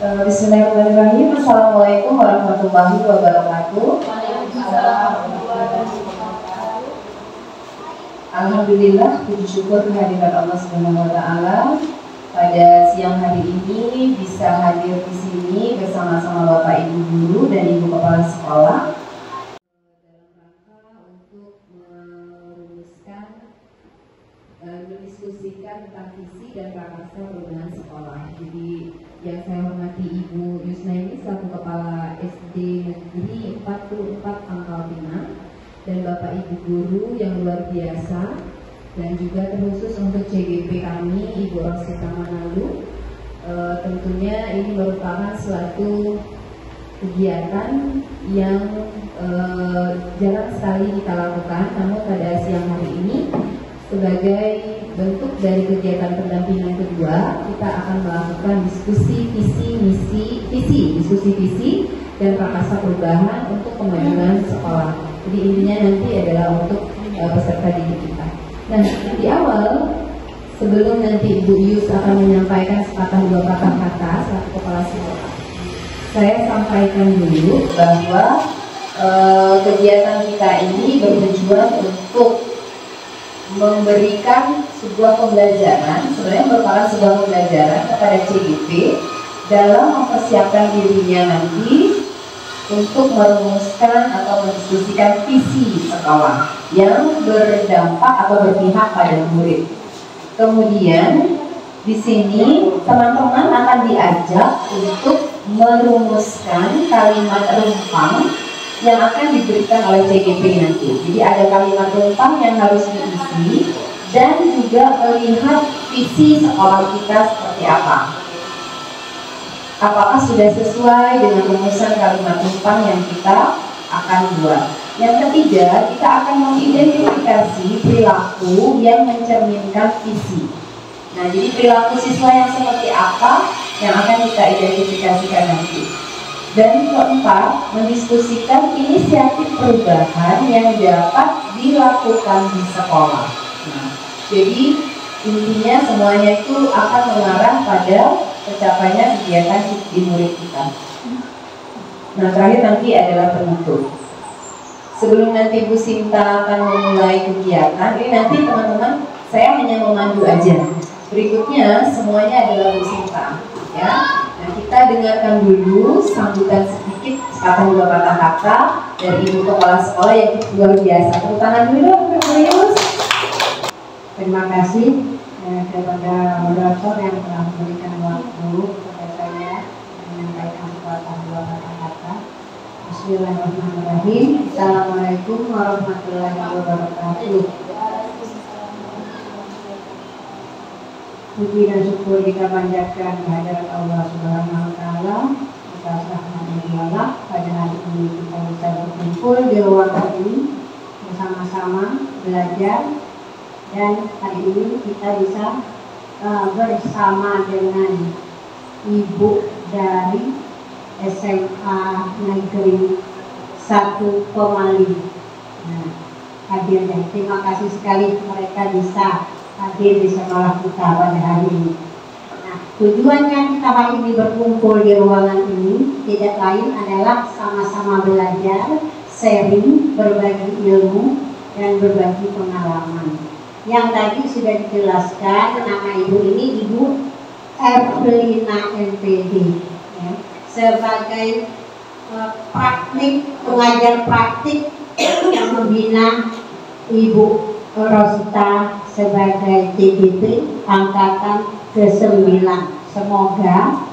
Bismillahirrahmanirrahim. Assalamualaikum warahmatullahi wabarakatuh. Alhamdulillah, puji syukur kehadiran Allah Subhanahu wa taala. Pada siang hari ini bisa hadir di sini bersama-sama Bapak Ibu guru dan Ibu kepala sekolah dalam rangka untuk mendiskusikan tentang visi dan prakarsa perubahan sekolah. Jadi yang saya hormati Ibu Yusnaini selaku Kepala SD Negeri 44 Pangkal Pinang dan Bapak Ibu guru yang luar biasa, dan juga terkhusus untuk CGP kami Ibu Rosita Manalu. Tentunya ini merupakan suatu kegiatan yang jarang sekali kita lakukan, namun pada siang hari ini sebagai bentuk dari kegiatan pendampingan kedua, kita akan melakukan diskusi visi dan prakarsa perubahan untuk kemajuan sekolah. Jadi intinya nanti adalah untuk peserta didik kita. Nah, di awal sebelum nanti Ibu Yus akan menyampaikan sepatah dua patah kata selaku kepala sekolah, saya sampaikan dulu bahwa kegiatan kita ini bertujuan untuk memberikan sebuah pembelajaran, sebenarnya merupakan sebuah pembelajaran kepada CGP dalam mempersiapkan dirinya nanti untuk merumuskan atau mendiskusikan visi sekolah yang berdampak atau berpihak pada murid. Kemudian di sini teman-teman akan diajak untuk merumuskan kalimat rumpang yang akan diberikan oleh CGP nanti. Jadi ada kalimat rumpang yang harus diisi dan juga melihat visi sekolah kita seperti apa. Apakah sudah sesuai dengan rumusan kalimat rumpang yang kita akan buat. Yang ketiga, kita akan mengidentifikasi perilaku yang mencerminkan visi. Nah, jadi perilaku siswa yang seperti apa yang akan kita identifikasikan nanti. Dan keempat, mendiskusikan inisiatif perubahan yang dapat dilakukan di sekolah. Nah, jadi intinya semuanya itu akan mengarah pada tercapainya kegiatan di murid kita. Nah, terakhir nanti adalah penutup. Sebelum nanti Bu Sinta akan memulai kegiatan, ini nanti teman-teman saya hanya memandu aja. Berikutnya semuanya adalah Bu Sinta, ya. Nah, kita dengarkan dulu sambutan sedikit sepatah dua patah kata dari Ibu Kepala Sekolah yang luar biasa. Tepuk tangan dulu dong, Terima kasih kepada moderator yang telah memberikan waktu kepada saya menyampaikan sepatah dua patah kata. Bismillahirrahmanirrahim. Assalamualaikum warahmatullahi wabarakatuh. Puji dan syukur kita panjatkan kehadirat Allah Subhanahu wa taala atas rahmat-Nya pada hari ini kita bisa berkumpul di ruangan ini bersama-sama belajar, dan hari ini kita bisa bersama dengan ibu dari SMA Negeri 1 Pemali. Nah, hadirnya terima kasih sekali mereka bisa hadir di sekolah kita pada hari ini. Nah, tujuannya kita hari ini berkumpul di ruangan ini tidak lain adalah sama-sama belajar, sharing, berbagi ilmu, dan berbagi pengalaman. Yang tadi sudah dijelaskan, nama ibu ini Ibu Evelina MPD, ya, sebagai pengajar praktik yang membina Ibu Rosita sebagai CGP angkatan ke-9. Semoga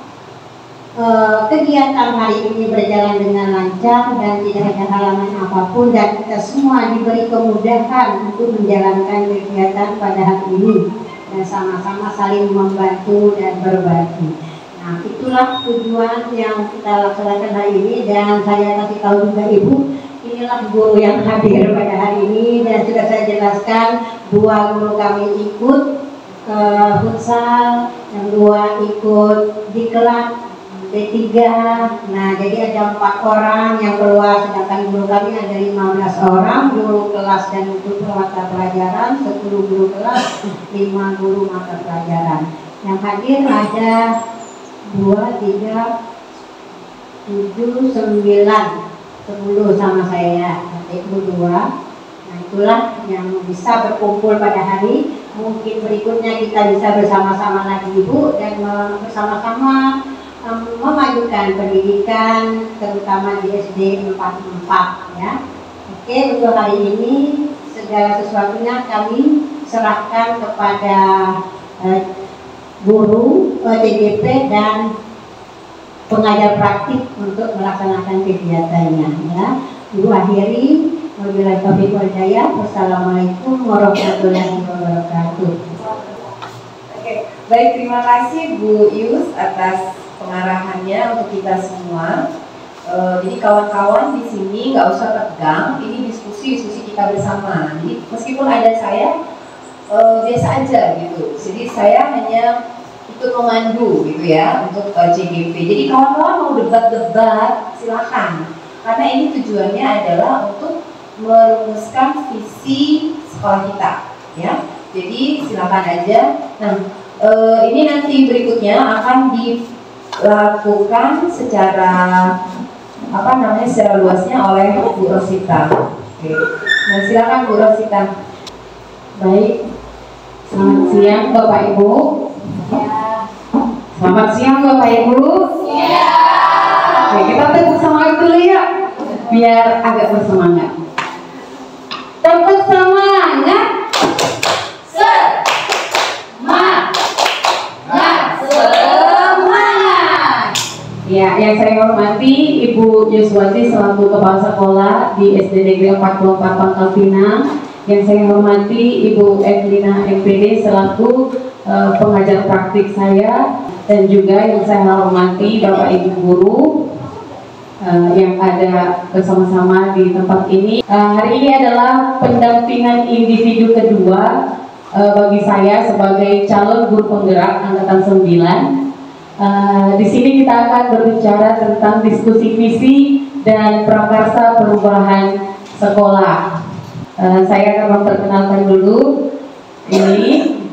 kegiatan hari ini berjalan dengan lancar dan tidak ada halangan apapun, dan kita semua diberi kemudahan untuk menjalankan kegiatan pada hari ini dan sama-sama saling membantu dan berbagi. Nah, itulah tujuan yang kita laksanakan hari ini, dan saya kasih tahu juga Ibu, inilah guru yang hadir pada hari ini, dan sudah saya jelaskan dua guru kami ikut futsal, yang dua ikut di kelas D3. Nah, jadi ada 4 orang yang keluar, sedangkan guru kami ada 15 orang, guru kelas dan guru mata pelajaran, 10 guru kelas, 5 guru mata pelajaran. Yang hadir ada 2, 3, 7, 9, 10 sama saya, Ibu 2. Nah itulah yang bisa berkumpul pada hari. Mungkin berikutnya kita bisa bersama-sama lagi Ibu dan bersama-sama memajukan pendidikan terutama di SD 44 ya. Oke, untuk hari ini segala sesuatunya kami serahkan kepada guru TGP dan pengajar praktik untuk melaksanakan kegiatannya ya. Ibu akhiri, wabillahi taufiq wal hidayah. Wassalamualaikum warahmatullahi wabarakatuh. Oke, baik, terima kasih Bu Yus atas pengarahannya untuk kita semua. Jadi kawan-kawan di sini nggak usah tegang, ini diskusi kita bersama. Jadi meskipun ada saya biasa aja gitu. Jadi saya hanya ikut memandu gitu ya untuk CGP. Jadi kawan-kawan mau debat-debat silahkan. Karena ini tujuannya adalah untuk merumuskan visi sekolah kita, ya. Jadi silakan aja. Nah, ini nanti berikutnya akan dilakukan secara secara luasnya oleh Bu Rosita. Oke. Nah, silakan Bu Rosita. Baik. Selamat siang Bapak Ibu. Ya. Selamat siang Bapak Ibu. Ya. Oke, kita tepuk semangat dulu ya, biar agak bersemangat. Tepuk semangat. Semangat. Ya, yang saya hormati Ibu Yuswati selaku Kepala Sekolah di SD Negeri 44 Pangkal Pinang. Yang saya hormati Ibu Evelina MPD selaku pengajar praktik saya, dan juga yang saya hormati Bapak Ibu guru yang ada bersama-sama di tempat ini. Hari ini adalah pendampingan individu kedua bagi saya sebagai calon guru penggerak angkatan 9. Di sini kita akan berbicara tentang diskusi visi dan prakarsa perubahan sekolah. Saya akan memperkenalkan dulu.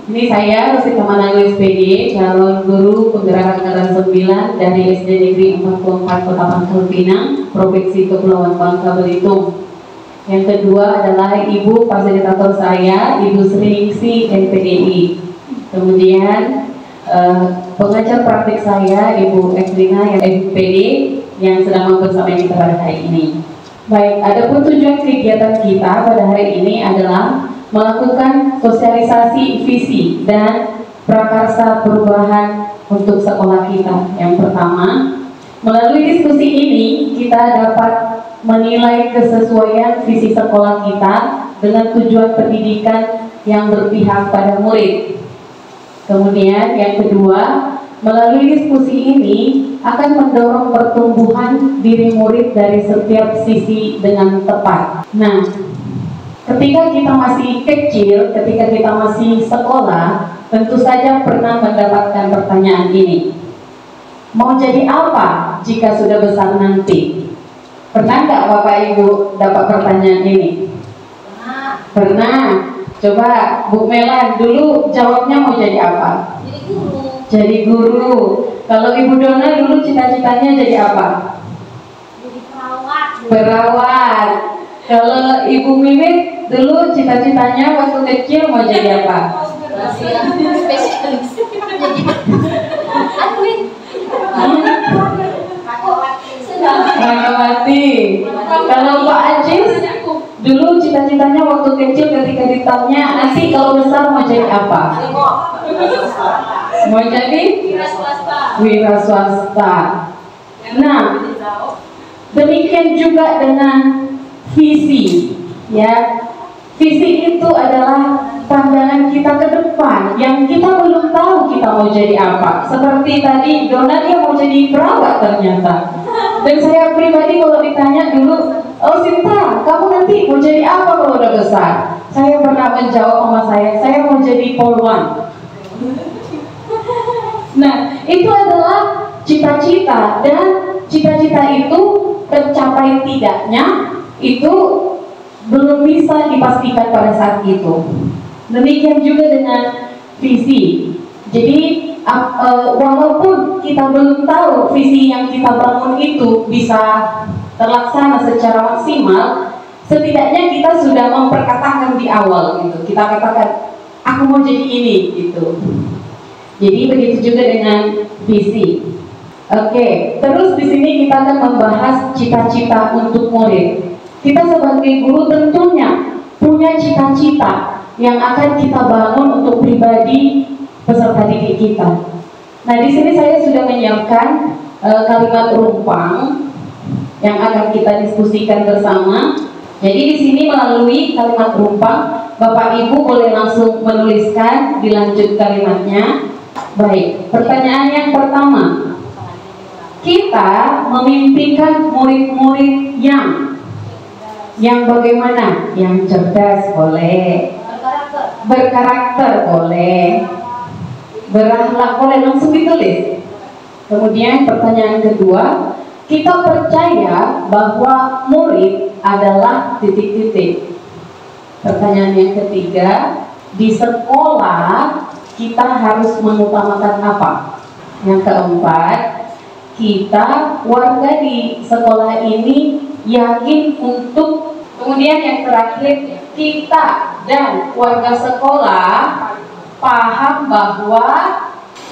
Ini saya Rosita Manado SPD, calon guru penggerak angkatan 9 dari SD Negeri 44 Kota Pangkal Pinang, Provinsi Kepulauan Bangka Belitung. Yang kedua adalah Ibu fasilitator saya, Ibu Sriningsi MPDI. Kemudian pengajar praktik saya, Ibu Evelina yang MPD, yang sedang bersama kita pada hari ini. Baik, adapun tujuan kegiatan kita pada hari ini adalah melakukan sosialisasi visi dan prakarsa perubahan untuk sekolah kita. Yang pertama, melalui diskusi ini kita dapat menilai kesesuaian visi sekolah kita dengan tujuan pendidikan yang berpihak pada murid. Kemudian yang kedua, melalui diskusi ini akan mendorong pertumbuhan diri murid dari setiap sisi dengan tepat. Nah, ketika kita masih kecil, ketika kita masih sekolah, tentu saja pernah mendapatkan pertanyaan ini. Mau jadi apa jika sudah besar nanti? Pernah nggak Bapak Ibu dapat pertanyaan ini? Pernah. Coba Bu Melan dulu jawabnya mau jadi apa? Jadi guru. Jadi guru. Kalau Ibu Dona dulu cita-citanya jadi apa? Jadi perawat. Perawat. Kalau Ibu Mimit dulu cita-citanya waktu kecil mau jadi apa? Spesialis. Rakawati. Kalau Pak Ajis dulu cita-citanya waktu kecil ketika ditanya nanti kalau besar mau jadi apa? Mau jadi wira swasta. Nah, demikian juga dengan visi, ya. Visi itu adalah pandangan kita ke depan yang kita belum tahu kita mau jadi apa. Seperti tadi Dona dia mau jadi perawat ternyata. Dan saya pribadi kalau ditanya dulu, oh Sinta, kamu nanti mau jadi apa kalau udah besar? Saya pernah menjawab sama saya mau jadi polwan. Nah, itu adalah cita-cita, dan cita-cita itu tercapai tidaknya itu belum bisa dipastikan pada saat itu. Demikian juga dengan visi. Jadi walaupun kita belum tahu visi yang kita bangun itu bisa terlaksana secara maksimal, setidaknya kita sudah memperkatakan di awal gitu. Kita katakan, aku mau jadi ini gitu. Jadi begitu juga dengan visi. Oke, terus di sini kita akan membahas cita-cita untuk murid. Kita sebagai guru tentunya punya cita-cita yang akan kita bangun untuk pribadi peserta didik kita. Nah, di sini saya sudah menyiapkan kalimat rumpang yang akan kita diskusikan bersama. Jadi di sini melalui kalimat rumpang, Bapak Ibu boleh langsung menuliskan, dilanjut kalimatnya. Baik, pertanyaan yang pertama. Kita memimpikan murid-murid yang bagaimana? Yang cerdas boleh, berkarakter boleh, berakhlak boleh, langsung ditulis. Kemudian pertanyaan kedua, kita percaya bahwa murid adalah titik-titik. Pertanyaan yang ketiga, di sekolah kita harus mengutamakan apa? Yang keempat, kita warga di sekolah ini yakin untuk, kemudian yang terakhir, kita dan warga sekolah paham bahwa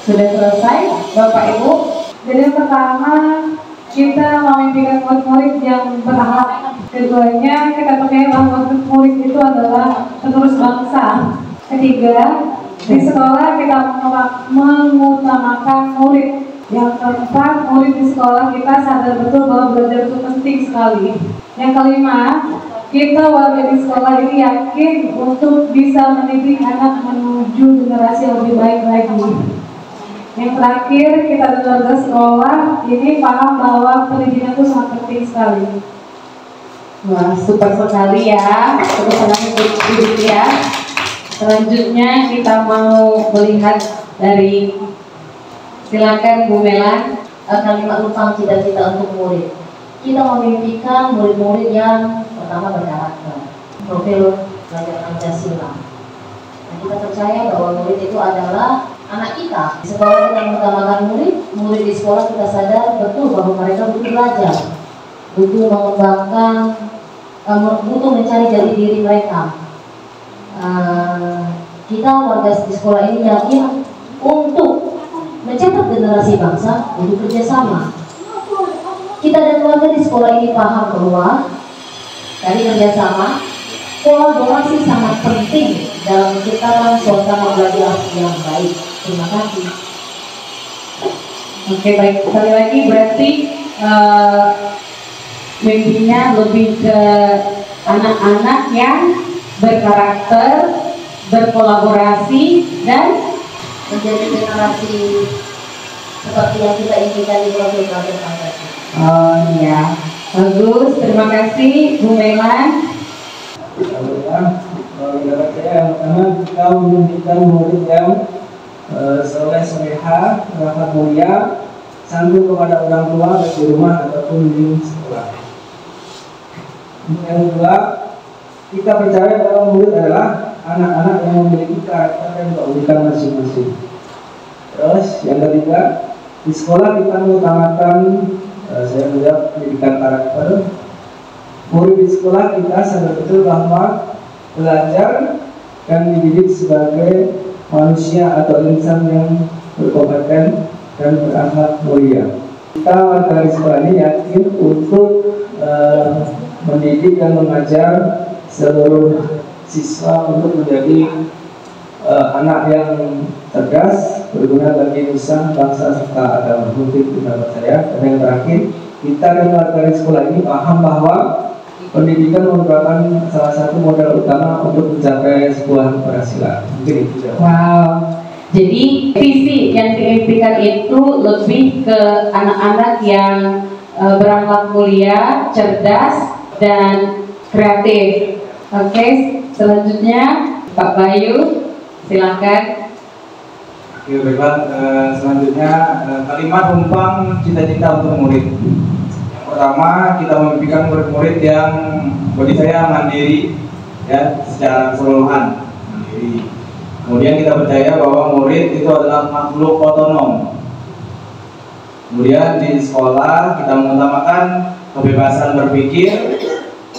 sudah selesai Bapak Ibu. Jadi yang pertama, kita memimpikan murid-murid yang berakhlak. Keduanya, kita percaya bahwa murid itu adalah penerus bangsa. Ketiga, di sekolah kita mengutamakan murid. Yang keempat, murid di sekolah kita sadar betul bahwa belajar itu penting sekali. Yang kelima, kita warga di sekolah ini yakin untuk bisa mendidik anak menuju generasi yang lebih baik lagi. Yang terakhir, kita di warga sekolah ini paham bahwa pendidikan itu sangat penting sekali. Wah, super sekali ya. Terus senang duduk ya. Selanjutnya kita mau melihat dari, silakan Bu Melan. Kalimat rumpang cita-cita untuk murid. Kita memimpikan murid-murid yang pertama berkarakter, profil belajar Pancasila. Nah, kita percaya bahwa murid itu adalah anak kita. Di sekolah kita mengutamakan murid di sekolah kita sadar betul bahwa mereka butuh belajar, butuh mengembangkan, butuh mencari jati diri mereka. Kita warga di sekolah ini yakin untuk mencetak generasi bangsa untuk kerjasama. Kita dan keluarga di sekolah ini paham bahwa dari kerjasama, kolaborasi sangat penting dalam menciptakan suasana belajar yang baik. Terima kasih. Oke, baik, sekali lagi berarti mimpinya lebih ke anak-anak yang berkarakter, berkolaborasi, dan menjadi generasi seperti yang kita impikan di profil belajar Pancasila. Oh iya, bagus, terima kasih Bu Melan. Pendapat saya yang pertama, kita memimpikan murid yang soleh soleha, berakhlak mulia, santun kepada orang tua baik di rumah ataupun di sekolah. Yang kedua, kita percaya bahwa murid adalah anak-anak yang memiliki karakter dan keunikan masing-masing. Terus yang ketiga, di sekolah kita mengutamakan saya menjawab pendidikan karakter. Murid di sekolah kita sadar betul bahwa belajar dan dididik sebagai manusia atau insan yang berkompeten dan berakhlak mulia. Kita warga di sekolah ini yakin untuk mendidik dan mengajar seluruh siswa untuk menjadi anak yang cerdas, berguna bagi nusa, bangsa, serta agama. Mungkin pendapat saya. Dan yang terakhir, kita dan warga di sekolah ini paham bahwa pendidikan merupakan salah satu modal utama untuk mencapai sebuah keberhasilan. Mungkin itu. Wow. Jadi visi yang diimpikan itu lebih ke anak-anak yang berakhlak mulia, cerdas, dan kreatif. Oke, selanjutnya Pak Bayu, silakan. Oke, baiklah. Selanjutnya kalimat rumpang cita-cita untuk murid. Yang pertama, kita memimpikan murid-murid yang bagi saya mandiri, ya, secara keseluruhan mandiri. Kemudian kita percaya bahwa murid murid itu adalah makhluk otonom. Kemudian di sekolah kita mengutamakan kebebasan berpikir.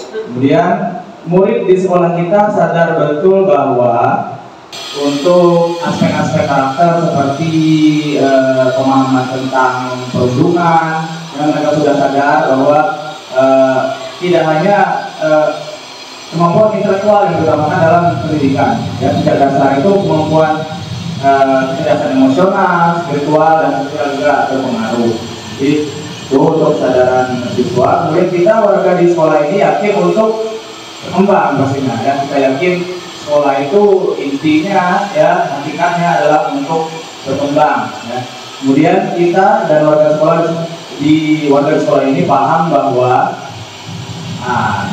Kemudian murid di sekolah kita sadar betul bahwa untuk aspek-aspek karakter seperti pemahaman tentang perundungan, mereka sudah sadar bahwa tidak hanya kemampuan intelektual yang diutamakan dalam pendidikan. Ya, sejak dasar itu kemampuan kecerdasan emosional, spiritual, dan sosial juga berpengaruh. Jadi itu untuk kesadaran siswa. Kemudian kita warga di sekolah ini yakin untuk berkembang pastinya. Ya, kita yakin sekolah itu intinya, ya, hakikatnya adalah untuk berkembang. Ya. Kemudian kita dan warga sekolah ini paham bahwa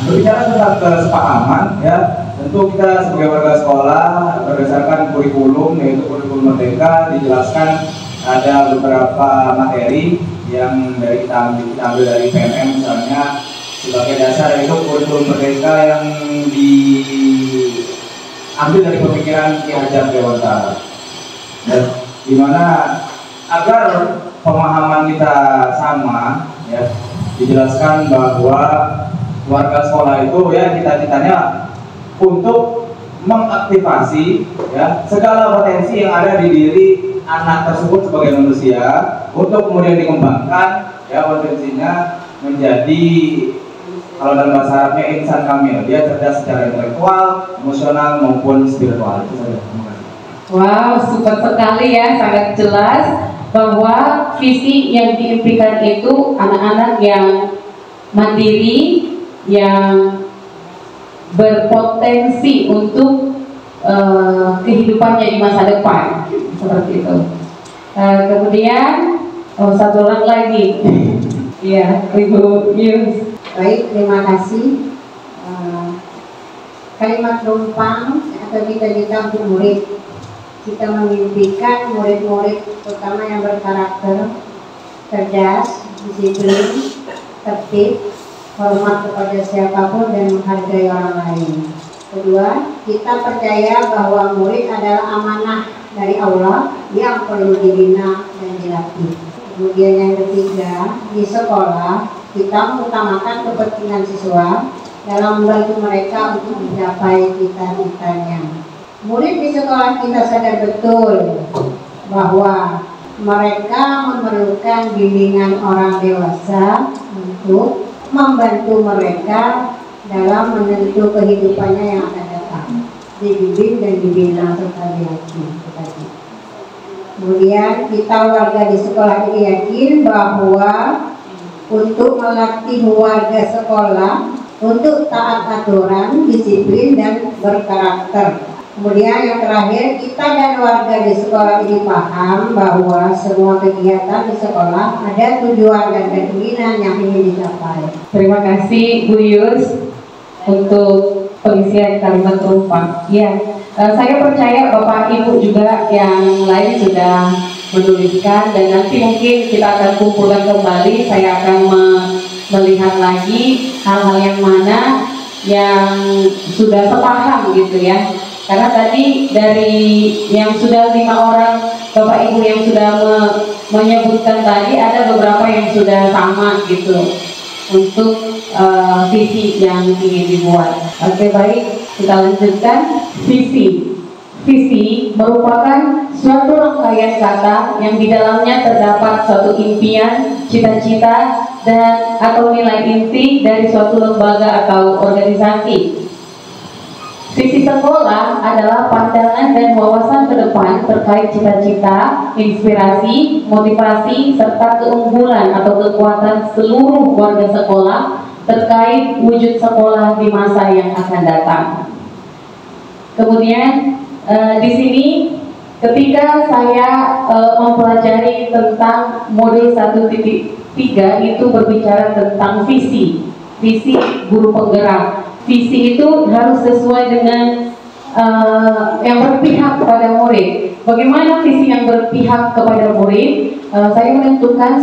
berbicara tentang kesepahaman, ya, tentu kita sebagai warga sekolah berdasarkan kurikulum, yaitu kurikulum Merdeka, dijelaskan ada beberapa materi yang kita ambil dari PNM misalnya sebagai dasar, yaitu kurikulum Merdeka yang diambil dari pemikiran Ki Hajar Dewantara, di mana agar pemahaman kita sama, ya, dijelaskan bahwa warga sekolah itu, ya, cita-citanya untuk mengaktifasi, ya, segala potensi yang ada di diri anak tersebut sebagai manusia untuk kemudian dikembangkan, ya, potensinya menjadi, kalau dalam bahasa Arabnya, insan kamil. Dia cerdas secara intelektual, emosional maupun spiritual. Itu saja. Terima kasih. Wow, super sekali ya, sangat jelas bahwa visi yang diimpikan itu anak-anak yang mandiri, yang berpotensi untuk kehidupannya di masa depan, seperti itu. Kemudian satu orang lagi, ya, Ibu Yus. Baik, terima kasih. Kalimat numpang atau cita-cita untuk murid. Kita memimpikan murid-murid terutama yang berkarakter cerdas, disiplin, tertib, hormat kepada siapapun, dan menghargai orang lain. Kedua, kita percaya bahwa murid adalah amanah dari Allah yang perlu dibina dan dilatih. Kemudian yang ketiga, di sekolah kita mengutamakan kepentingan siswa dalam membantu mereka untuk mencapai cita-citanya. Murid di sekolah kita sadar betul bahwa mereka memerlukan bimbingan orang dewasa untuk membantu mereka dalam menentu kehidupannya yang akan datang, dibimbing dan dibina serta dilatih. Kemudian kita warga di sekolah ini yakin bahwa untuk melatih warga sekolah untuk taat aturan, disiplin, dan berkarakter. Kemudian yang terakhir, kita dan warga di sekolah ini paham bahwa semua kegiatan di sekolah ada tujuan dan keinginan yang ingin dicapai. Terima kasih Bu Yus untuk pengisian kalimat numpang. Ya, saya percaya Bapak Ibu juga yang lain sudah menuliskan, dan nanti mungkin kita akan kumpulkan kembali. Saya akan melihat lagi hal-hal yang mana yang sudah sepaham gitu ya. Karena tadi dari yang sudah 5 orang Bapak Ibu yang sudah menyebutkan tadi, ada beberapa yang sudah sama gitu untuk visi yang ingin dibuat. Oke, baik, kita lanjutkan. Visi merupakan suatu rangkaian kata yang di dalamnya terdapat suatu impian, cita-cita, dan atau nilai inti dari suatu lembaga atau organisasi. Visi sekolah adalah pandangan dan wawasan ke depan terkait cita-cita, inspirasi, motivasi, serta keunggulan atau kekuatan seluruh warga sekolah terkait wujud sekolah di masa yang akan datang. Kemudian di sini ketika saya mempelajari tentang modul 1.3 itu berbicara tentang visi guru penggerak. Visi itu harus sesuai dengan yang berpihak kepada murid. Bagaimana visi yang berpihak kepada murid? Saya menentukan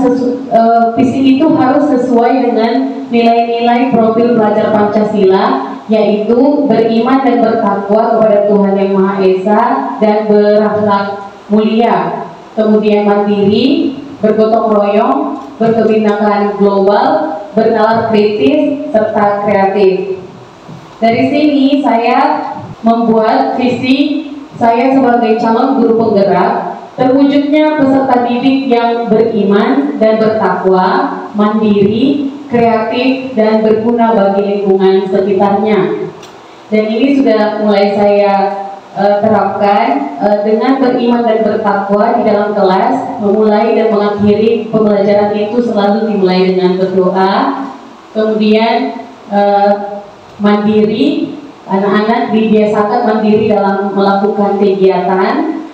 visi itu harus sesuai dengan nilai-nilai profil pelajar Pancasila, yaitu beriman dan bertakwa kepada Tuhan Yang Maha Esa dan berakhlak mulia, kemudian mandiri, bergotong royong, berkebinekaan global, bernalar kritis, serta kreatif. Dari sini saya membuat visi saya sebagai calon guru penggerak, terwujudnya peserta didik yang beriman dan bertakwa, mandiri, kreatif, dan berguna bagi lingkungan sekitarnya. Dan ini sudah mulai saya terapkan dengan beriman dan bertakwa di dalam kelas, memulai dan mengakhiri pembelajaran itu selalu dimulai dengan berdoa, kemudian mandiri, anak-anak dibiasakan mandiri dalam melakukan kegiatan,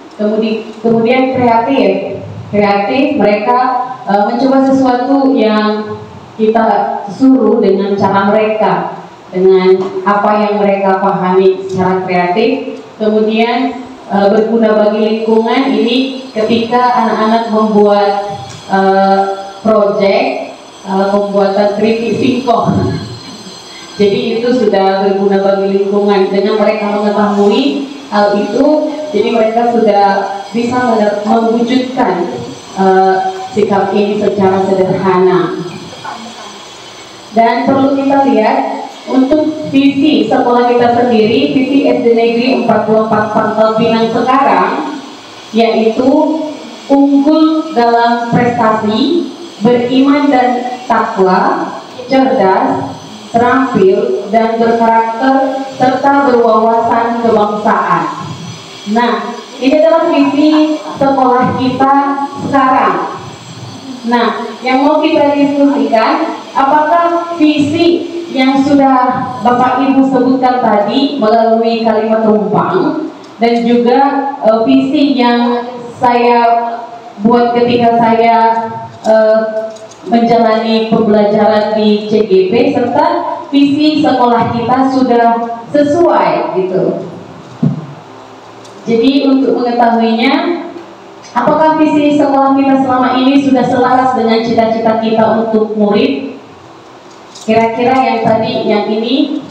kemudian kreatif mereka mencoba sesuatu yang kita suruh dengan cara mereka, dengan apa yang mereka pahami secara kreatif. Kemudian berguna bagi lingkungan, ini ketika anak-anak membuat proyek pembuatan keripik singkong. Jadi itu sudah berguna bagi lingkungan. Dengan mereka mengetahui hal itu, jadi mereka sudah bisa mewujudkan sikap ini secara sederhana. Dan perlu kita lihat untuk visi sekolah kita sendiri, visi SD Negeri 44 Pangkal Pinang sekarang, yaitu unggul dalam prestasi, beriman dan takwa, cerdas, terampil, dan berkarakter, serta berwawasan kebangsaan. Nah, ini adalah visi sekolah kita sekarang. Nah, yang mau kita diskusikan, apakah visi yang sudah Bapak Ibu sebutkan tadi melalui kalimat tumpang, dan juga visi yang saya buat ketika saya menjalani pembelajaran di CGP, serta visi sekolah kita sudah sesuai gitu. Jadi untuk mengetahuinya, apakah visi sekolah kita selama ini sudah selaras dengan cita-cita kita untuk murid? Kira-kira yang tadi, yang ini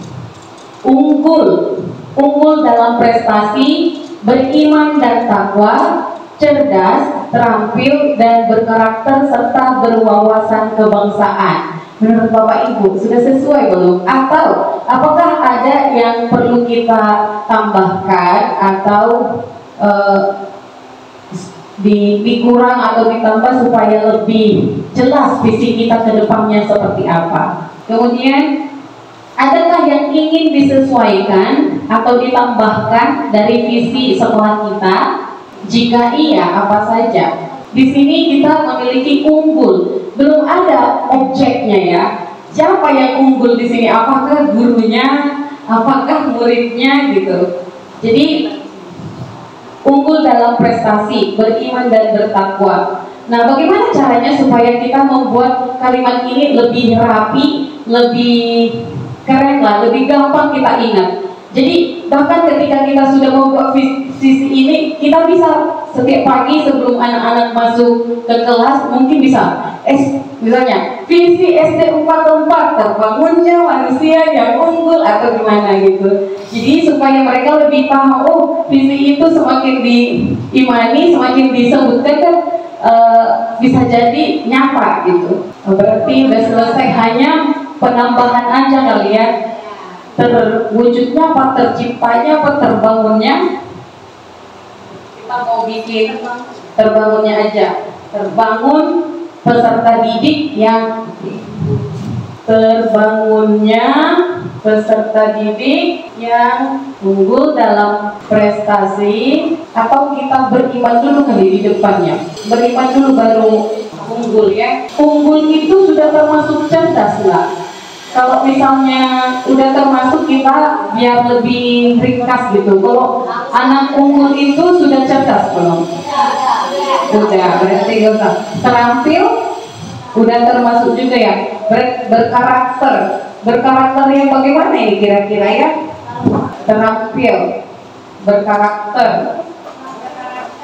unggul dalam prestasi, beriman dan takwa, cerdas, terampil, dan berkarakter, serta berwawasan kebangsaan. Menurut Bapak Ibu, sudah sesuai belum? Atau apakah ada yang perlu kita tambahkan atau dikurang atau ditambah supaya lebih jelas visi kita ke depannya seperti apa? Kemudian, adakah yang ingin disesuaikan atau ditambahkan dari visi sekolah kita? Jika iya, apa saja? Di sini kita memiliki unggul, belum ada objeknya ya. Siapa yang unggul di sini? Apakah gurunya? Apakah muridnya gitu? Jadi unggul dalam prestasi, beriman dan bertakwa. Nah, bagaimana caranya supaya kita membuat kalimat ini lebih rapi, lebih keren lah, lebih gampang kita ingat. Jadi bahkan ketika kita sudah membuat visi ini, kita bisa setiap pagi sebelum anak-anak masuk ke kelas mungkin bisa misalnya visi SD 44 terbangunnya manusia yang unggul atau gimana gitu. Jadi supaya mereka lebih paham, oh visi itu semakin diimani, semakin disebutkan kan bisa jadi nyata gitu. Berarti udah selesai, hanya penambahan aja kali ya. Terwujudnya apa, terciptanya apa, terbangunnya? Kita mau bikin terbangunnya aja. Terbangun peserta didik yang unggul dalam prestasi, atau kita beriman dulu kali di depannya. Beriman dulu baru unggul ya. Unggul itu sudah termasuk cerdas nggak? Kalau misalnya udah termasuk, kita biar lebih ringkas gitu. Kalau anak unggul itu sudah cerdas belum? Udah, berarti gak usah. Terampil udah termasuk juga ya. Berkarakter yang bagaimana ini kira-kira ya? Terampil, berkarakter.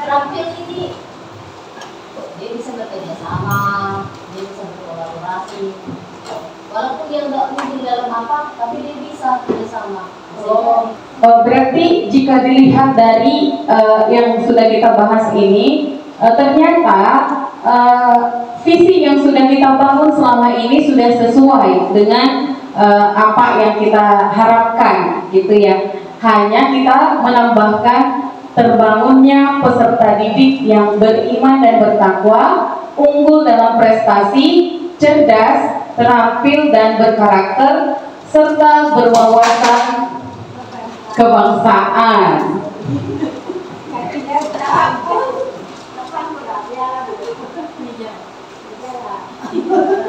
Terampil ini dia bisa bekerja sama, dia bisa berkolaborasi. Walaupun dia nggak mungkin dalam apa, tapi dia bisa kerjasama. Berarti jika dilihat dari yang sudah kita bahas ini, ternyata visi yang sudah kita bangun selama ini sudah sesuai dengan apa yang kita harapkan, gitu ya. Hanya kita menambahkan terbangunnya peserta didik yang beriman dan bertakwa, unggul dalam prestasi, cerdas, terampil dan berkarakter, serta berwawasan kebangsaan.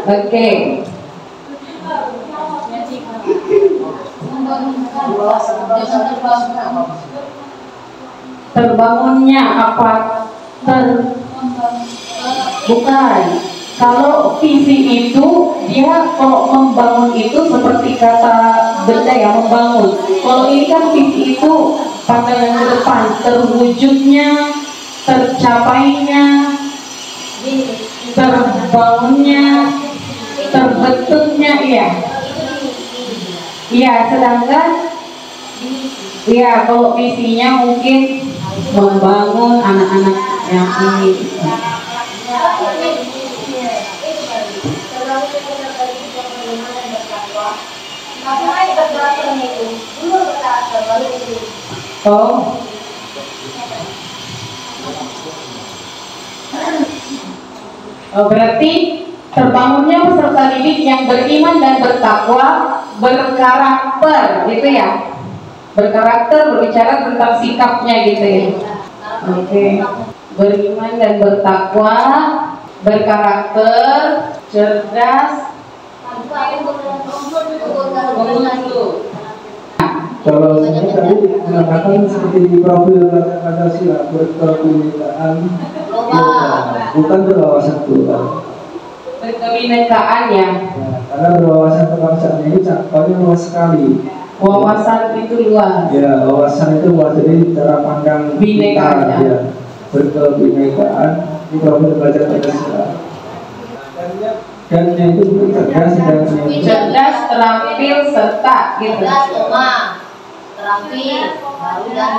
Oke. Terbangunnya apa? Bukan. Kalau visi itu, dia kalau membangun itu seperti kata benda ya, membangun. Kalau ini kan visi itu pandangan ke depan, terwujudnya, tercapainya, terbangunnya, terbentuknya, iya. Iya, sedangkan iya kalau visinya mungkin membangun anak-anak yang ini. Oh. Oh, berarti terbangunnya peserta didik yang beriman dan bertakwa, berkarakter, gitu ya. Berkarakter berbicara tentang sikapnya, gitu ya. Oke. Beriman dan bertakwa, berkarakter, cerdas, Kalau saya tadi mengatakan seperti di profil Pancasila, berkebinekaan bukan berwawasan global. Berkebinekaan ya. Karena berwawasan kebangsaan ini cakupannya luas sekali. Wawasan itu luas. Ya, wawasan itu luas, jadi cara pandang Binekaan, ya. Berkebinekaan di profil belajar Pancasila. Dan yang itu cerdas dan cerdas, terampil, serta gitu. Cerdas, terampil, baru dan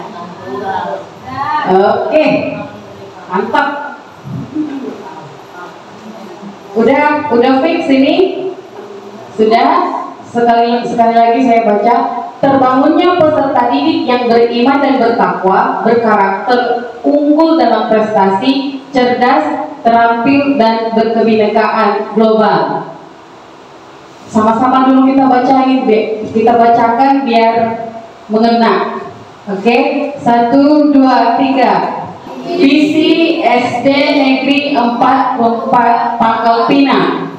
berkebinekaan. Oke, mantap. Udah fix ini? Sudah? Sekali lagi saya baca. Terbangunnya peserta didik yang beriman dan bertakwa, berkarakter, unggul dalam prestasi, cerdas, terampil dan berkebinekaan global. Sama-sama dulu kita bacain, kita bacakan biar mengena. Oke, 1, 2, 3. Visi SD Negeri 44 Pangkal Pinang.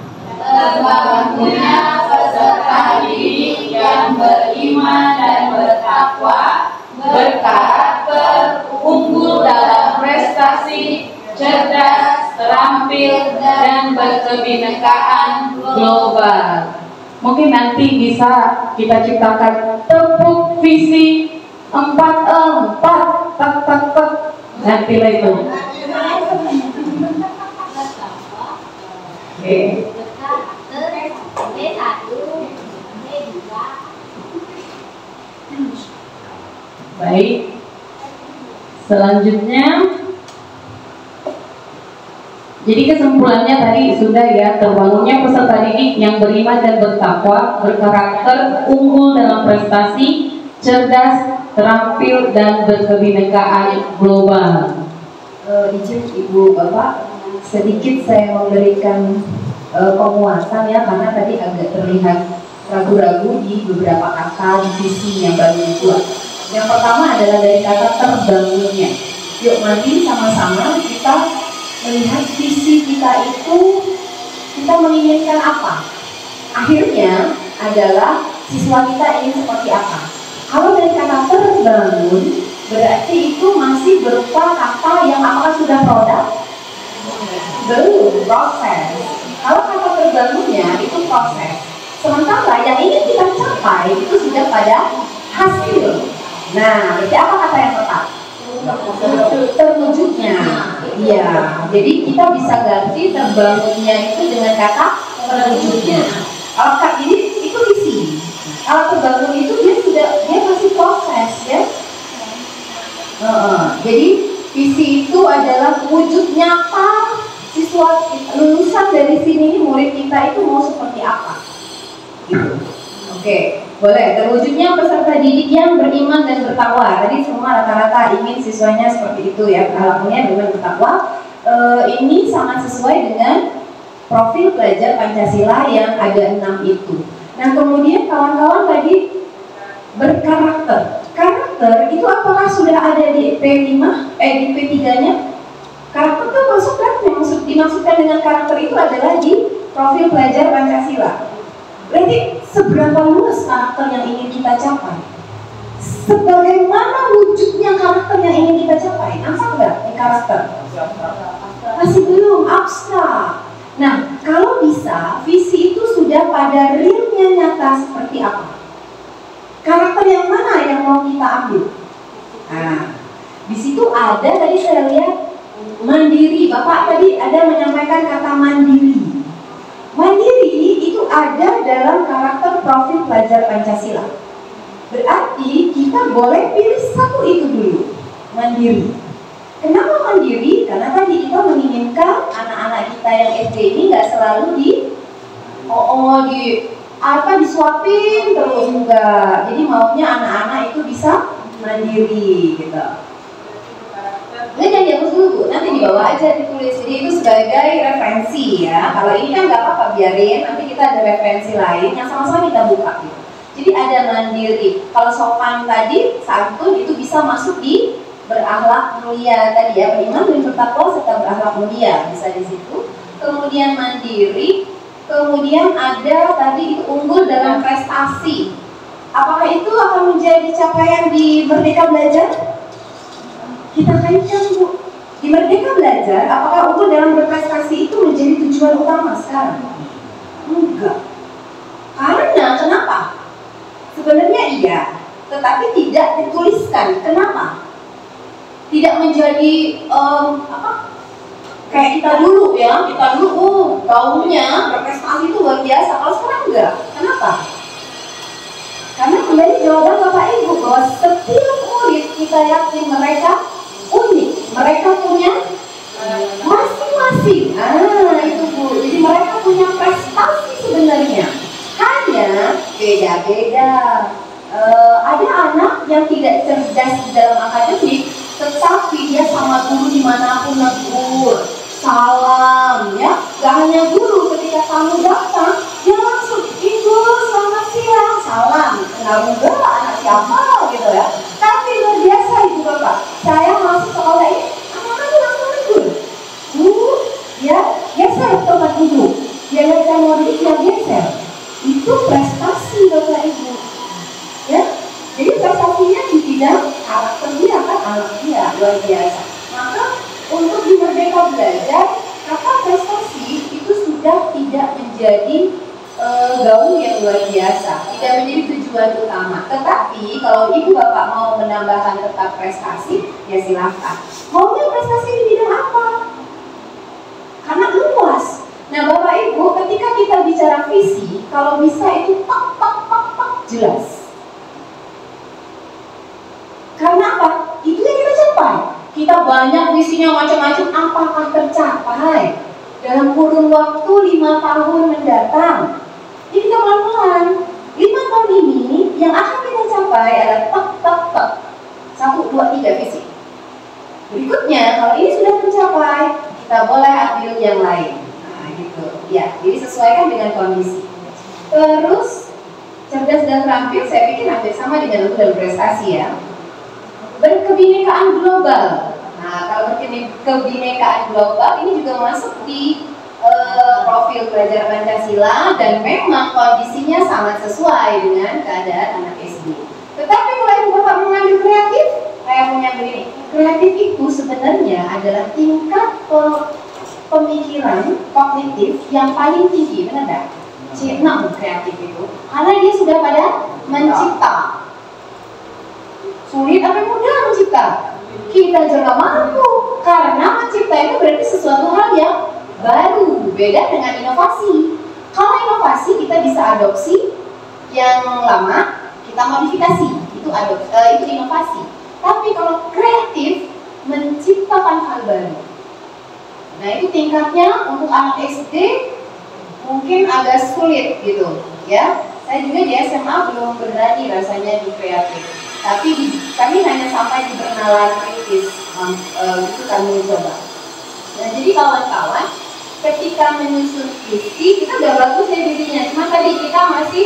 Terbangunnya peserta didik yang beriman dan bertakwa, berkarakter, unggul dalam prestasi, cerdas, terampil, dan berkebinekaan global. Mungkin nanti bisa kita ciptakan tepuk visi 44 tak. Nanti lah itu. Oke. Baik. Selanjutnya, jadi kesimpulannya tadi sudah ya, terbangunnya peserta didik yang beriman dan bertakwa, berkarakter, unggul dalam prestasi, cerdas, terampil dan berkebinekaan global. Izin Ibu Bapak, sedikit saya memberikan penguatan ya, karena tadi agak terlihat ragu-ragu di beberapa kata di visi yang baru dibuat. Yang pertama adalah dari kata terbangunnya. Yuk mari sama-sama kita melihat visi kita itu, kita menginginkan apa. Akhirnya adalah siswa kita ingin seperti apa. Kalau dari kata terbangun, berarti itu masih berupa kata yang apakah sudah produk? Belum, proses. Kalau kata terbangunnya itu proses. Sementara yang ingin kita capai itu sudah pada hasil. Nah, berarti apa kata yang tepat? Terwujudnya. Iya, jadi kita bisa ganti terbangunnya itu dengan kata terwujudnya. Kalau ini itu visi. alat terbangun itu dia masih proses ya. Jadi visi itu adalah wujud nyata siswa lulusan dari sini murid kita itu mau seperti apa. Gitu. Oke, boleh. Terwujudnya peserta didik yang beriman dan bertakwa. Tadi semua rata-rata ingin siswanya seperti itu ya, berlakunya dengan bertakwa. Ini sangat sesuai dengan profil pelajar Pancasila yang ada 6 itu. Nah, kemudian kawan-kawan tadi berkarakter. Karakter itu apakah sudah ada di P5, di P3-nya? Karakter itu masuk kan? Yang dimaksudkan dengan karakter itu adalah di profil pelajar Pancasila. Berarti seberapa luas karakter yang ingin kita capai? Sebagaimana wujudnya karakter yang ingin kita capai? Nampak nggak di karakter? Masih belum, abstrak. Nah, kalau bisa, visi itu sudah pada realnya nyata seperti apa? Karakter yang mana yang mau kita ambil? Nah, di situ ada tadi saya lihat mandiri. Bapak tadi ada menyampaikan kata mandiri. Mandiri itu ada dalam karakter profil pelajar Pancasila. Berarti kita boleh pilih satu itu dulu, mandiri. Kenapa mandiri? Karena tadi kita menginginkan anak-anak kita yang SD ini nggak selalu disuapin terus, enggak. Jadi maunya anak-anak itu bisa mandiri gitu. Ini jangan dihapus dulu Bu, nanti di bawah aja ditulis. Jadi itu sebagai referensi ya. Kalau ini kan nggak apa-apa, biarin. Nanti kita ada referensi lain yang sama-sama kita buka gitu. Jadi ada mandiri. Kalau sopan tadi, santun itu bisa masuk di berakhlak mulia tadi ya, beriman dan bertakwa serta berakhlak mulia, bisa di situ. Kemudian mandiri. Kemudian ada tadi itu unggul dalam prestasi. Apakah itu akan menjadi capaian di Merdeka Belajar? Kita kaitkan Bu. Di Merdeka Belajar, apakah unggul dalam berprestasi itu menjadi tujuan utama sekarang? Enggak. Karena kenapa? Sebenarnya iya, tetapi tidak dituliskan. Kenapa? Tidak menjadi kayak kita dulu ya, gaulnya berprestasi itu luar biasa. Kalau sekarang enggak. Kenapa? Karena kembali jawaban Bapak Ibu bahwa setiap murid kita yakin mereka unik, mereka punya masing-masing. Itu Bu. Jadi mereka punya prestasi sebenarnya. Hanya beda-beda. Ada anak yang tidak cerdas dalam akademik, tetapi dia sama guru dimanapun negur, salam ya. Gak hanya guru, ketika tamu datang dia langsung, Ibu selamat siang, salam. Kenal juga anak siapa gitu ya. Tapi luar biasa Ibu Bapak, saya masuk sekolah ini anak-anak langsung negur. Ya geser tempat duduk, dia lihat saya mau duduk, dia geser. Itu prestasi Bapak Ibu ya. Jadi prestasinya di bidang karakter dia kan, anak dia luar biasa. Maka untuk di Merdeka Belajar, kata prestasi itu sudah tidak menjadi gaung yang luar biasa, tidak menjadi tujuan utama. Tetapi kalau Ibu Bapak mau menambahkan tetap prestasi, ya silahkan. Maunya prestasi di bidang apa? Karena luas. Nah Bapak Ibu, ketika kita bicara visi, kalau bisa itu jelas. Karena apa? Itu yang kita capai. Kita banyak visinya macam-macam, apakah tercapai dalam kurun waktu 5 tahun mendatang? Jadi kita pelan-pelan. 5 tahun ini yang akan kita capai adalah 1, 2, 3 visi. Berikutnya, kalau ini sudah tercapai, kita boleh ambil yang lain. Nah, gitu. Ya, jadi sesuaikan dengan kondisi. Terus, cerdas dan terampil, saya pikir hampir sama dengan unggul dan prestasi ya. Berkebinekaan global. Nah, kalau berkebinekaan global ini juga masuk di profil pelajar Pancasila dan memang kondisinya sangat sesuai dengan keadaan anak SD. Tetapi kalau Ibu Bapak mengambil kreatif, saya punya begini. Kreatif itu sebenarnya adalah tingkat pemikiran kognitif yang paling tinggi, benar enggak? C6 kreatif itu. Karena dia sudah pada mencipta. Sulit apa mudah mencipta? Kita juga mampu. Karena mencipta itu berarti sesuatu hal yang baru, beda dengan inovasi. Kalau inovasi kita bisa adopsi yang lama kita modifikasi, itu inovasi. Tapi kalau kreatif, menciptakan hal baru. Nah itu tingkatnya untuk anak SD mungkin agak sulit gitu ya. Saya juga di SMA belum berani rasanya di kreatif. Tapi kami hanya sampai di bernalar kritis, itu kami coba. Nah jadi kawan-kawan, ketika menyusun visi kita udah bagus ya dirinya, cuma tadi kita masih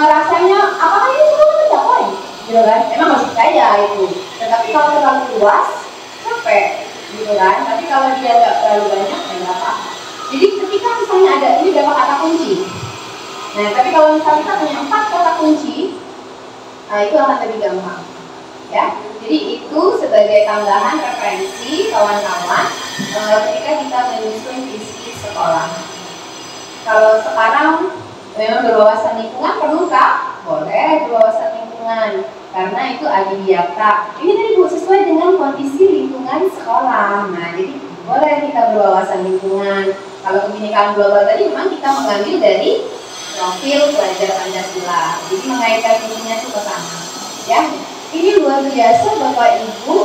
rasanya apakah ini semua tercapai, gitu kan? Emang masih percaya itu. Tetapi kalau terlalu luas, capek, gitu kan? Tapi kalau dia nggak terlalu banyak, ya nggak apa-apa. Jadi ketika misalnya ada ini berapa kata kunci, nah tapi kalau misalnya kita punya 4 kata kunci, nah itu akan lebih gampang, ya. Jadi itu sebagai tambahan referensi kawan-kawan ketika kita menyusun visi sekolah. Kalau sekarang memang berwawasan lingkungan perlukah? Boleh berwawasan lingkungan karena itu adiwiyata. Ini tadi Bu sesuai dengan kondisi lingkungan sekolah. Nah jadi boleh kita berwawasan lingkungan. Kalau kebinekaan global tadi memang kita mengambil dari profil pelajar Pancasila. Jadi mengaitkan visinya itu ke sana. Ya, ini luar biasa Bapak Ibu.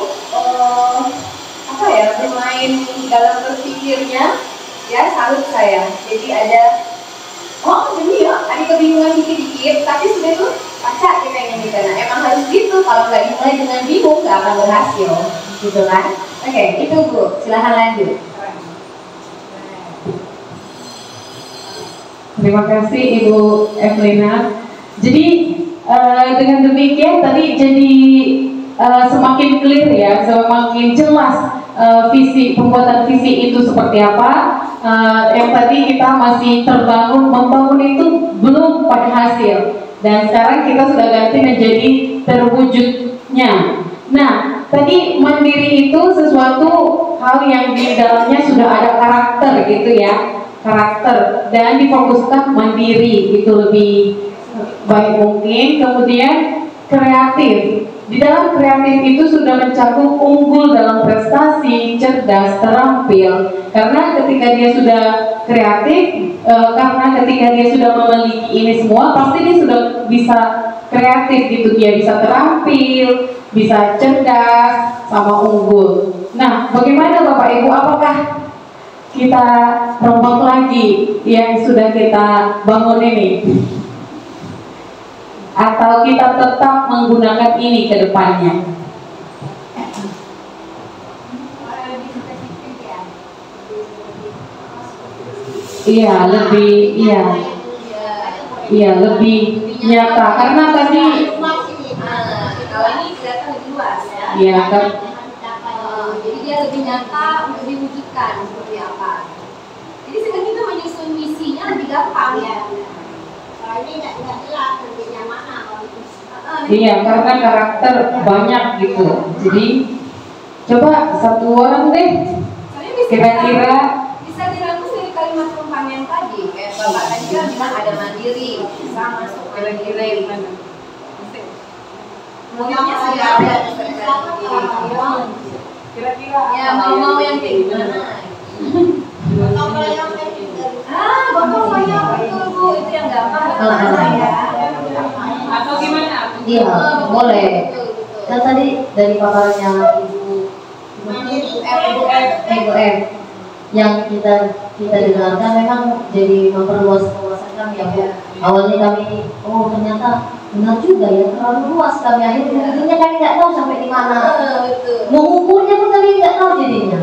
Bermain dalam berpikirnya. Ya salut saya. Jadi ada jadi ya, ada kebingungan dikit-dikit, tapi sudah tuh baca kita yang di sana. Emang harus gitu, kalau nggak dimulai dengan bingung nggak akan berhasil, gitu kan? Oke, itu Bu, silahkan lanjut. Terima kasih Ibu Evelina. Jadi dengan demikian tadi jadi semakin clear ya, semakin jelas visi, pembuatan visi itu seperti apa. Yang tadi kita masih membangun itu belum pada hasil, dan sekarang kita sudah ganti menjadi terwujudnya. Nah, tadi mandiri itu sesuatu hal yang di dalamnya sudah ada karakter gitu ya, karakter, dan difokuskan mandiri itu lebih baik mungkin. Kemudian kreatif. Di dalam kreatif itu sudah mencakup unggul dalam prestasi, cerdas, terampil. Karena ketika dia sudah kreatif, karena ketika dia sudah memiliki ini semua, pasti dia sudah bisa kreatif gitu. Dia bisa terampil, bisa cerdas, sama unggul. Nah, bagaimana Bapak Ibu? Apakah kita rombak lagi yang sudah kita bangun ini? Atau kita tetap menggunakan ini ke depannya? Iya, lebih nyata karena tadi kalau ini kelihatan lebih luas ya. Iya, kan. Jadi dia lebih nyata untuk diwujudkan seperti apa. Jadi sekarang kita menyusun misinya lebih gampang ya. Ini nggak jelas nantinya mana kalau itu. Iya, karena karakter banyak gitu. Jadi coba satu orang deh. Kira-kira bisa dirangkum dari kalimat pempaman tadi. Kayak Bapak tadi kan bilang ada mandiri, bisa masuk kira-kira gimana? Maunya sudah ada kira-kira. Ya mau yang kayak gimana? Bapak saya betul Bu, itu yang gampang ya. Atau gimana? Iya, boleh. Kan tadi dari paparannya Ibu M yang kita dengarkan memang jadi memperluas wawasan kami ya Bu. Awalnya kami, ternyata benar juga ya, terlalu luas kami, akhirnya kami nggak tahu sampai di mana. Mengukurnya pun kami nggak tahu jadinya.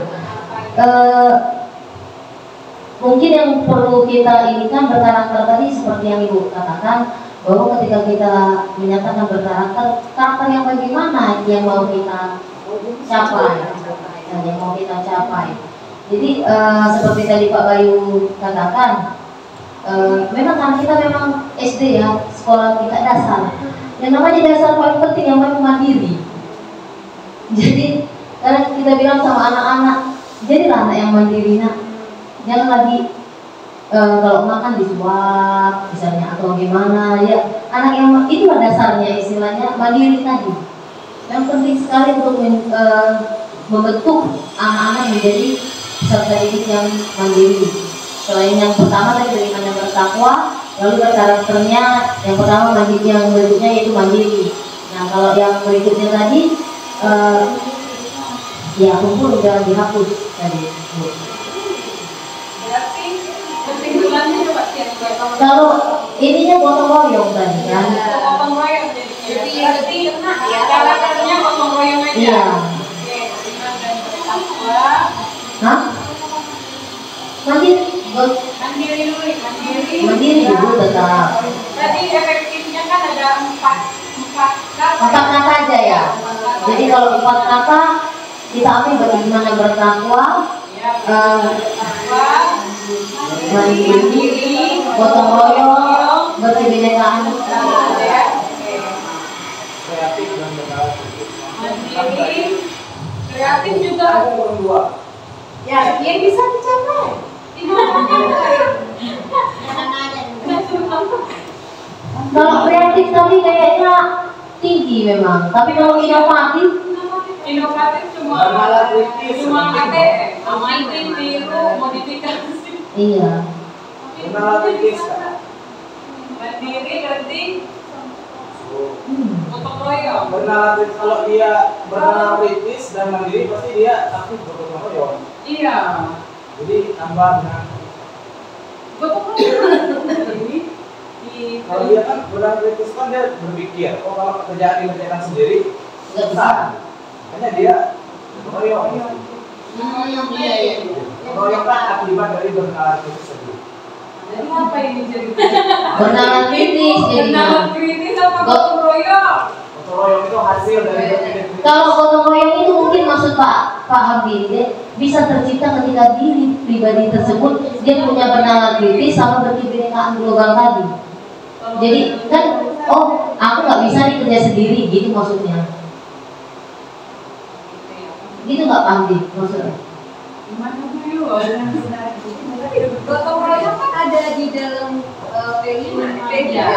Mungkin yang perlu kita inikan berkarakter tadi seperti yang Ibu katakan, bahwa ketika kita menyatakan berkarakter, karakter yang bagaimana yang mau kita capai, yang mau kita capai. Jadi seperti tadi Pak Bayu katakan, memang kan kita memang SD ya, sekolah kita dasar. Yang namanya dasar paling penting yang paling mandiri. Jadi karena kita bilang sama anak-anak, jadilah anak yang mandiri nak. Jangan lagi kalau makan disuap misalnya atau gimana ya, anak yang itulah dasarnya istilahnya mandiri tadi. Yang penting sekali untuk membentuk anak-anak menjadi peserta didik yang mandiri. Selain yang pertama tadi bagaimana bertakwa, Lalu berkarakternya yang pertama mandiri, yang berikutnya yaitu mandiri. Nah kalau yang berikutnya tadi ya kumpul udah dihapus tadi. Berarti kesimpulannya coba siapa? Kalau ininya gotong royong tadi kan? Gotong royong jadi berarti ya karakternya gotong royong aja. Iya. Oke, beriman dan bertakwa. Hah? Mandiri, Mandiri dulu, mandiri. mandiri dulu tetap. Tadi efektifnya kan ada empat Empat kata aja ya. Jadi kalau 4 kata kita ambil bagaimana bertakwa, mandiri, gotong royong, berkebinekaan. Mandiri, kreatif juga. Ya, yang bisa dicapai. Kalau kreatif tapi kayaknya tinggi memang. Tapi kalau inovatif, cuma ATM, tiru, modifikasi. iya. Mandiri berarti gotong royong. Kalau dia bernalar kritis dan mandiri pasti dia aktif bergotong royong. Iya. Jadi tambah dengan Gotong royong. kalau dia kan bernalar kritis kan dia berpikir, oh kalau pekerjaan dikerjakan sendiri Nggak bisa. hanya dia gotong royong. Iya. Royong kan akibat dari bernalar kritis tadi. Jadi apa ini jadi? Bernalar kritis jadinya. Bernalar kritis apa gotong royong? Gotong royong itu hasil dari berpikir kritis. Kalau gotong royong itu mungkin maksud Pak Habib bisa tercipta ketika diri pribadi tersebut dia punya bernalar kritis sama berkebinekaan global tadi. Jadi kan, oh aku nggak bisa nih kerja sendiri gitu maksudnya. Gitu nggak Pak Habib maksudnya? Gimana Bu? Gotong royong kan ada di dalam P5 Iya.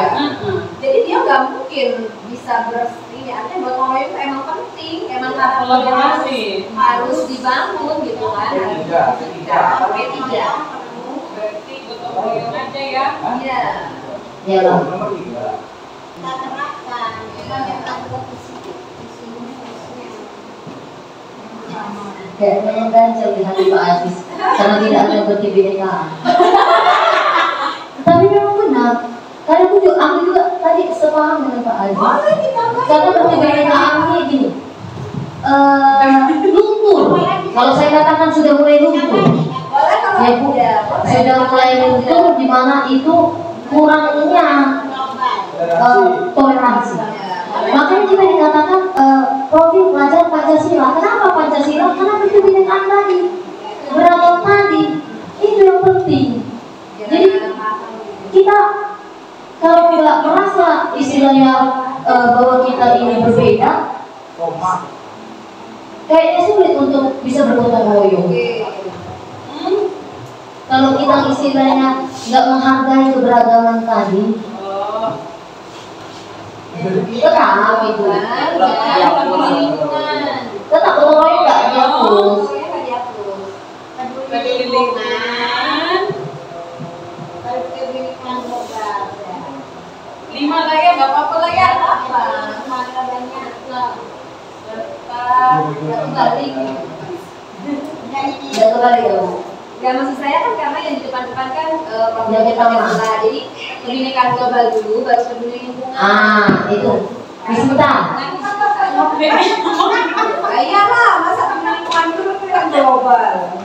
jadi dia nggak mungkin bisa bersih. Artinya gotong royong itu emang penting, emang Kolaborasi. harus dibangun gitu kan. Ketiga. P3. Berarti gotong royong aja ya. Iya. Ya lah. Nomor 3. Kita terapkan, memang yang ada visi. Kayak memang ganjel di hati Pak Aziz karena tidak ada berkebinekaan. Tapi memang benar. Karena aku juga tadi sepaham dengan Pak Aziz. Karena berkebinekaannya gini, luntur. Kalau saya katakan sudah mulai luntur, Boleh kalau ya Bu, sudah mulai luntur di mana itu kurangnya toleransi. Makanya kita dikatakan profil pelajar Pancasila. Kenapa Pancasila? Karena berkebinekaan tadi, beragam tadi, itu yang penting. Jadi kita kalau nggak merasa istilahnya bahwa kita ini berbeda, kayaknya sulit untuk bisa bergotong royong. Kalau kita istilahnya nggak menghargai keberagaman tadi, tetap itu tetap gotong royong nggak dihapus. Peduli lingkungan. 5 lah ya, nggak apa-apa lah ya. Udah kembali ya Bu. Ya maksud saya kan karena yang di depan-depan kan Yang pertama. jadi kebinekaan global dulu baru peduli lingkungan. Itu disebutkan. Iyalah, masa peduli lingkungan dulu tuh yang global.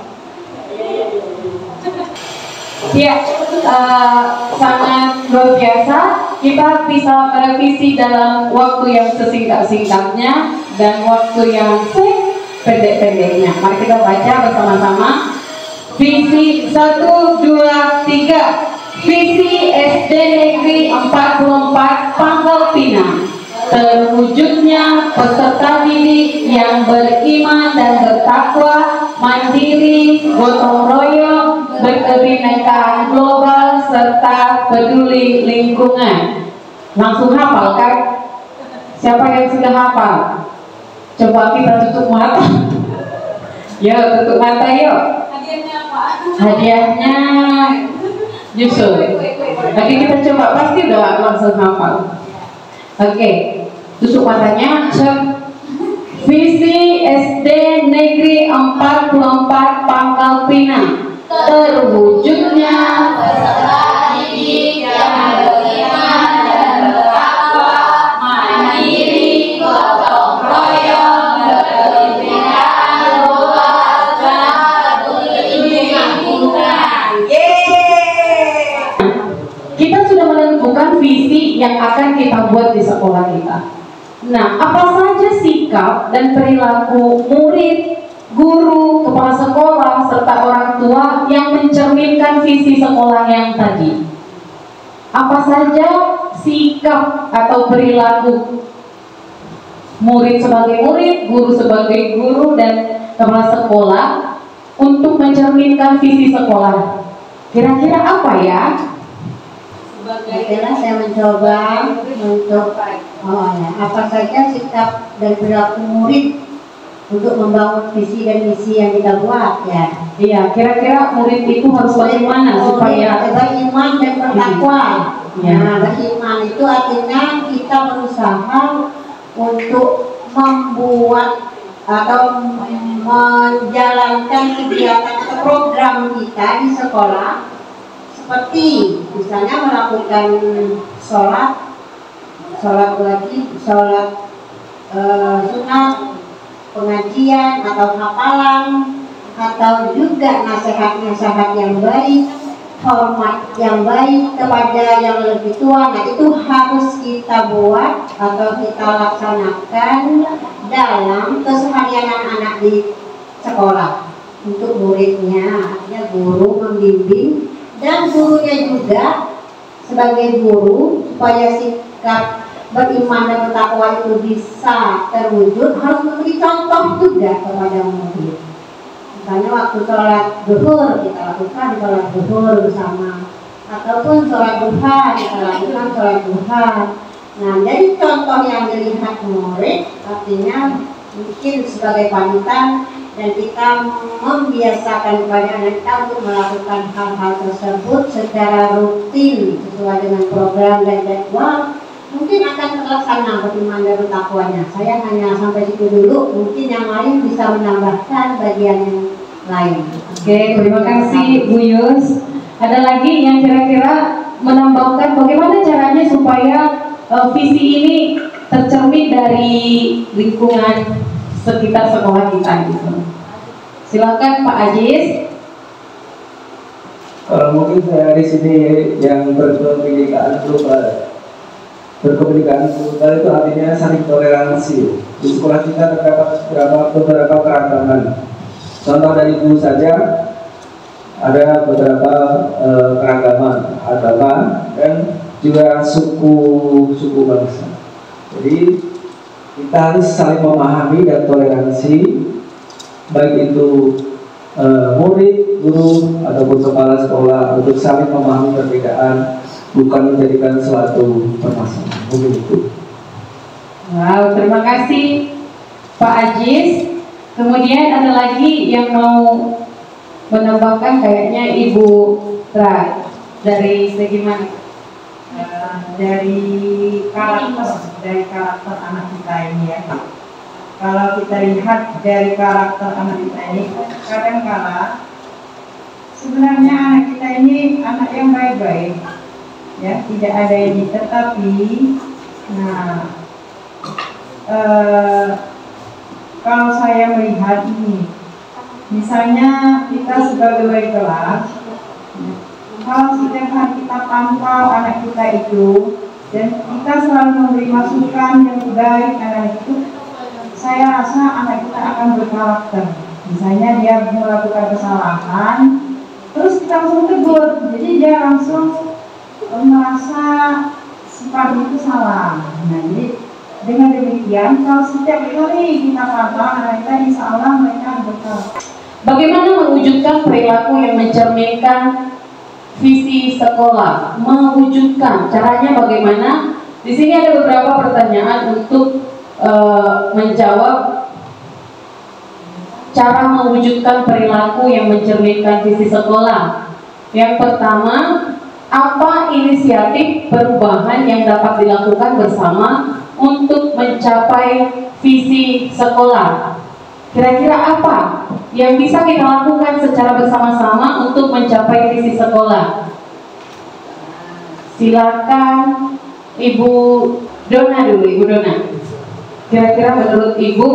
Ya, sangat luar biasa. Kita bisa merevisi dalam waktu yang sesingkat-singkatnya dan waktu yang sependek-pendeknya. Mari kita baca bersama-sama. Visi 1, 2, 3. Visi SD Negeri 44 Pangkal Pinang. Terwujudnya peserta didik yang beriman dan bertakwa, mandiri, gotong royong, berkebinekaan global, serta peduli lingkungan. Langsung hafal kan? Siapa yang sudah hafal? Coba kita tutup mata. Yuk, tutup mata yuk. Hadiahnya apa? Hadiahnya Yusuf. Oke, kita coba, pasti udah langsung hafal. Oke, tutup matanya. Visi SD Negeri 44 Pangkal Pinang, terwujudnya peserta didik yang beriman dan bertakwa, mandiri, gotong royong, berkepentingan luas, dan peduli lingkungan. kita sudah menentukan visi yang akan kita buat di sekolah kita. Nah, apa saja sikap dan perilaku murid, guru, kepala sekolah, serta orang tua yang mencerminkan visi sekolah yang tadi? Apa saja sikap atau perilaku murid sebagai murid, guru sebagai guru, dan kepala sekolah untuk mencerminkan visi sekolah? Kira-kira apa ya? Setelah saya mencoba apa saja sikap dan perilaku murid untuk membangun visi dan misi yang kita buat ya. Iya, kira-kira murid itu harus bagaimana supaya beriman dan bertakwa. Ya. Nah, beriman itu artinya kita berusaha untuk membuat atau menjalankan kegiatan atau program kita di sekolah, seperti misalnya melakukan sholat wajib, sholat sunat, pengajian atau hafalan, atau juga nasihat-nasihat yang baik, hormat yang baik kepada yang lebih tua. Nah, itu harus kita buat atau kita laksanakan dalam keseharian anak-anak di sekolah untuk muridnya. Artinya guru membimbing dan gurunya juga sebagai guru, supaya sikap beriman dan bertakwa itu bisa terwujud, harus memberi contoh juga kepada murid. Misalnya waktu sholat zuhur kita lakukan sholat zuhur bersama, ataupun sholat duha kita lakukan sholat duha. Nah, jadi contoh yang dilihat murid artinya mungkin sebagai panutan, dan kita membiasakan kepada anak kita untuk melakukan hal-hal tersebut secara rutin sesuai dengan program dan jadwal, mungkin akan terlaksana beriman dan bertakwanya. Saya hanya sampai situ dulu, mungkin yang lain bisa menambahkan bagian yang lain. Oke, terima kasih Bu Yus. Ada lagi yang kira-kira menambahkan bagaimana caranya supaya visi ini tercermin dari lingkungan sekitar sekolah kita gitu. Silakan Pak Ajis. Kalau mungkin saya di sini yang berkepentingan global. Berkomunikasi global itu artinya saling toleransi. Di sekolah kita terdapat beberapa keragaman. Contoh dari guru saja, ada beberapa keragaman agama dan juga suku bangsa. Jadi kita harus saling memahami dan toleransi, baik itu murid, guru, ataupun kepala sekolah, untuk saling memahami perbedaan, bukan menjadikan suatu permasalahan. Mungkin itu. Wow, terima kasih Pak Ajis. Kemudian ada lagi yang mau menambahkan, kayaknya Ibu Tra, dari segi mana? Dari karakter anak kita ini ya. Kalau kita lihat dari karakter anak kita ini, kadang-kala sebenarnya anak kita ini anak yang baik-baik, ya, tidak ada ini. Tetapi, kalau saya melihat ini, misalnya kita sebagai wali kelas, kalau setiap hari kita pantau anak kita itu, dan kita selalu memberi masukan yang baik anak itu, saya rasa anak kita akan berkarakter. Misalnya dia melakukan kesalahan, terus kita langsung tegur, jadi dia langsung merasa sifat itu salah. Nah, jadi dengan demikian, kalau setiap kali kita pantau anak kita, insya Allah mereka berkarakter. Bagaimana mewujudkan perilaku yang mencerminkan visi sekolah? Mewujudkan caranya bagaimana? Di sini ada beberapa pertanyaan untuk menjawab cara mewujudkan perilaku yang mencerminkan visi sekolah. Yang pertama, apa inisiatif perubahan yang dapat dilakukan bersama untuk mencapai visi sekolah? Kira-kira apa yang bisa kita lakukan secara bersama-sama untuk mencapai visi sekolah? Silakan Ibu Dona dulu, Ibu Dona. Kira-kira menurut Ibu,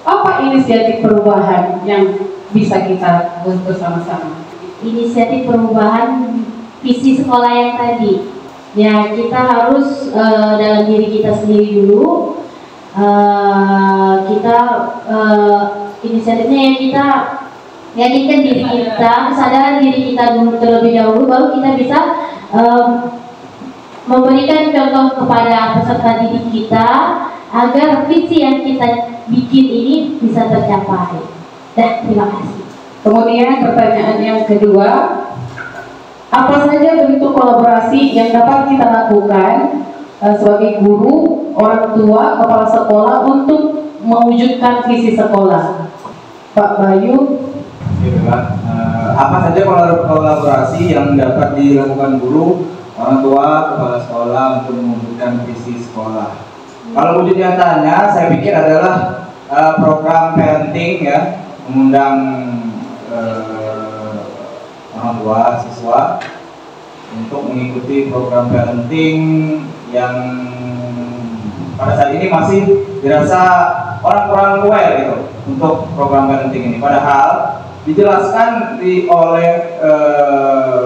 apa inisiatif perubahan yang bisa kita buat bersama-sama? Inisiatif perubahan visi sekolah yang tadi, ya kita harus dalam diri kita sendiri dulu. Kita inisiatifnya yang kita yakinkan diri kita, kesadaran diri kita dulu terlebih dahulu, baru kita bisa memberikan contoh kepada peserta didik kita agar visi yang kita bikin ini bisa tercapai. Dan terima kasih. Kemudian pertanyaan yang kedua, apa saja bentuk kolaborasi yang dapat kita lakukan sebagai guru, orang tua, kepala sekolah untuk mewujudkan visi sekolah? Pak Bayu. Apa saja kolaborasi yang dapat dilakukan guru, orang tua, kepala sekolah untuk mewujudkan visi sekolah? Kalau wujud nyatanya, saya pikir adalah program parenting, ya, mengundang orang tua, siswa untuk mengikuti program parenting yang pada saat ini masih dirasa orang kurang aware gitu untuk program parenting ini. Padahal dijelaskan oleh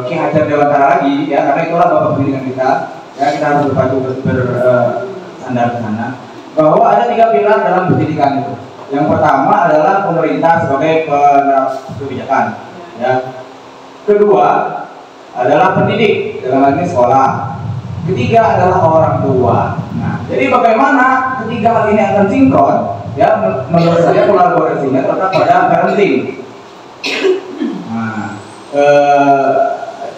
Ki Hajar Dewantara lagi, ya, karena itulah bapak pendidikan kita, ya, kita harus berpacu bersandar ke sana, bahwa ada 3 pilar dalam pendidikan itu. Yang pertama adalah pemerintah sebagai penerap kebijakan, ya. Kedua adalah pendidik, dalam hal ini sekolah. Ketiga adalah orang tua. Nah, jadi bagaimana ketiga hal ini akan sinkron? Ya, menurut saya kolaborasinya terletak pada parenting. Nah,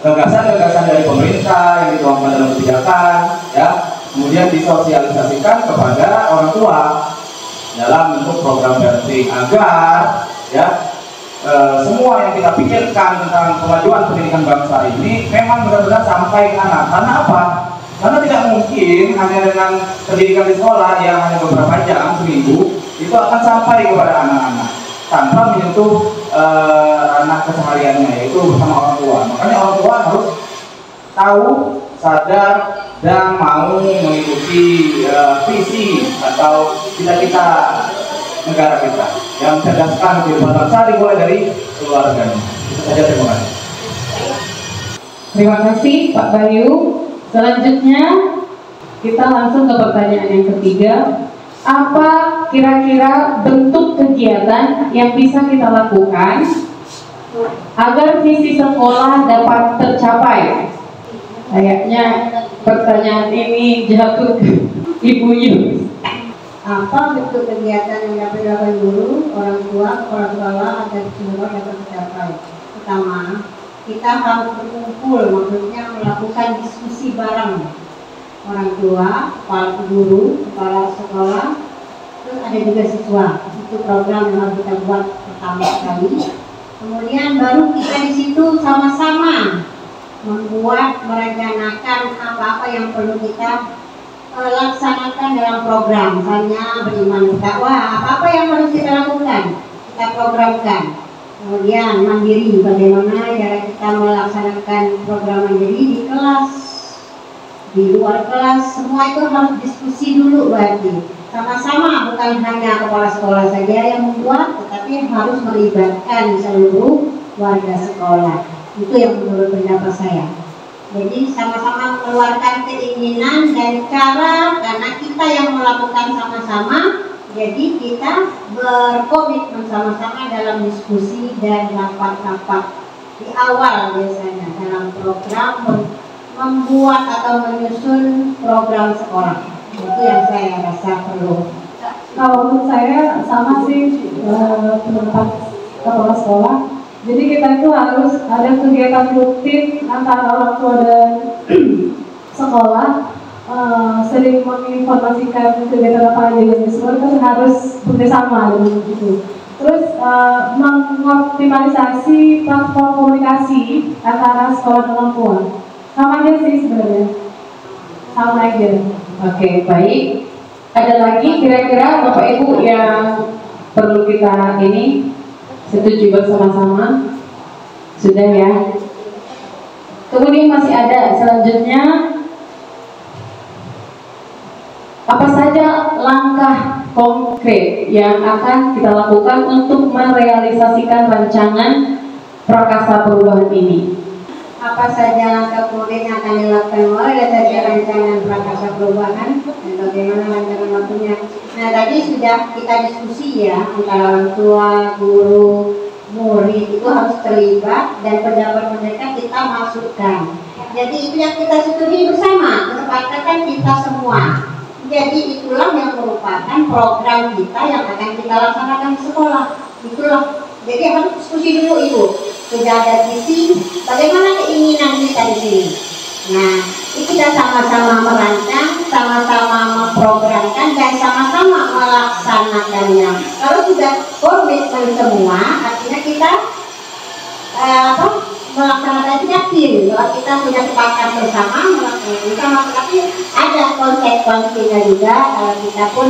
gagasan-gagasan dari pemerintah yang dituangkan dalam kebijakan, ya, kemudian disosialisasikan kepada orang tua dalam bentuk program parenting agar, ya, semua yang kita pikirkan tentang kemajuan pendidikan bangsa ini memang benar-benar sampai ke anak. Karena apa? Karena tidak mungkin hanya dengan pendidikan di sekolah yang hanya beberapa jam seminggu itu akan sampai kepada anak-anak tanpa menyentuh ranah kesehariannya, yaitu bersama orang tua. Makanya orang tua harus tahu, sadar, dan mau mengikuti visi atau cita-cita negara kita yang mencerdaskan kehidupan bangsa dimulai dari keluarganya. Itu saja, terima kasih. Terima kasih Pak Bayu. Selanjutnya kita langsung ke pertanyaan yang ketiga. Apa kira-kira bentuk kegiatan yang bisa kita lakukan agar visi sekolah dapat tercapai? Kayaknya pertanyaan ini jatuh ke Ibu Yus. Apa bentuk kegiatan yang dapat dilakukan guru, orang tua, kepala sekolah agar semua dapat tercapai? Pertama, kita harus berkumpul, maksudnya melakukan diskusi bareng. Orang tua, kepala guru, kepala sekolah, terus ada juga siswa. Itu program yang harus kita buat pertama sekali. Kemudian baru kita di situ sama-sama membuat, merencanakan apa-apa yang perlu kita laksanakan dalam program. Misalnya beriman berdakwah, apa-apa yang harus kita lakukan, kita programkan. Kemudian mandiri, bagaimana cara kita melaksanakan program mandiri di kelas, di luar kelas, semua itu harus diskusi dulu berarti. Sama-sama, bukan hanya kepala sekolah saja yang membuat, tetapi harus melibatkan seluruh warga sekolah. Itu yang menurut pendapat saya. Jadi sama-sama mengeluarkan keinginan dan cara, karena kita yang melakukan sama-sama, jadi kita berkomitmen sama-sama dalam diskusi dan rapat-rapat di awal biasanya dalam program membuat atau menyusun program sekolah. Itu yang saya rasa perlu. Kalau menurut saya sama sih pendapat kepala sekolah. Jadi kita itu harus ada kegiatan rutin antara orang tua dan sekolah, sering menginformasikan kegiatan apa aja yang di sekolah, itu harus bekerjasama dengan itu. Terus mengoptimalisasi platform komunikasi antara sekolah dan orang tua. Sama aja sih sebenarnya. Sama aja. Oke, baik. Ada lagi kira-kira Bapak Ibu yang perlu kita ini setuju bersama-sama? Sudah ya. Kemudian masih ada selanjutnya, apa saja langkah konkret yang akan kita lakukan untuk merealisasikan rancangan Prakasa Perubahan ini? Apa saja langkah konkret yang akan dilakukan merealisasi rancangan Prakasa Perubahan dan bagaimana rancangan waktunya? Nah, tadi sudah kita diskusi ya, antara orang tua, guru, murid itu harus terlibat dan pendapat mereka kita masukkan. Jadi itu yang kita setujui bersama, kesepakatan kita semua. Jadi itulah yang merupakan program kita yang akan kita laksanakan di sekolah. Itulah. Jadi harus diskusi dulu Ibu. Sudah ada visi, bagaimana keinginan kita di sini. Nah, ini kita sama-sama merancang, sama-sama memprogramkan dan sama-sama melaksanakannya. Kalau sudah komitmen semua, artinya kita melaksanakan yakin bahwa kita sudah sepakat bersama melaksanakan, tapi ada konsekuensinya juga kalau kita pun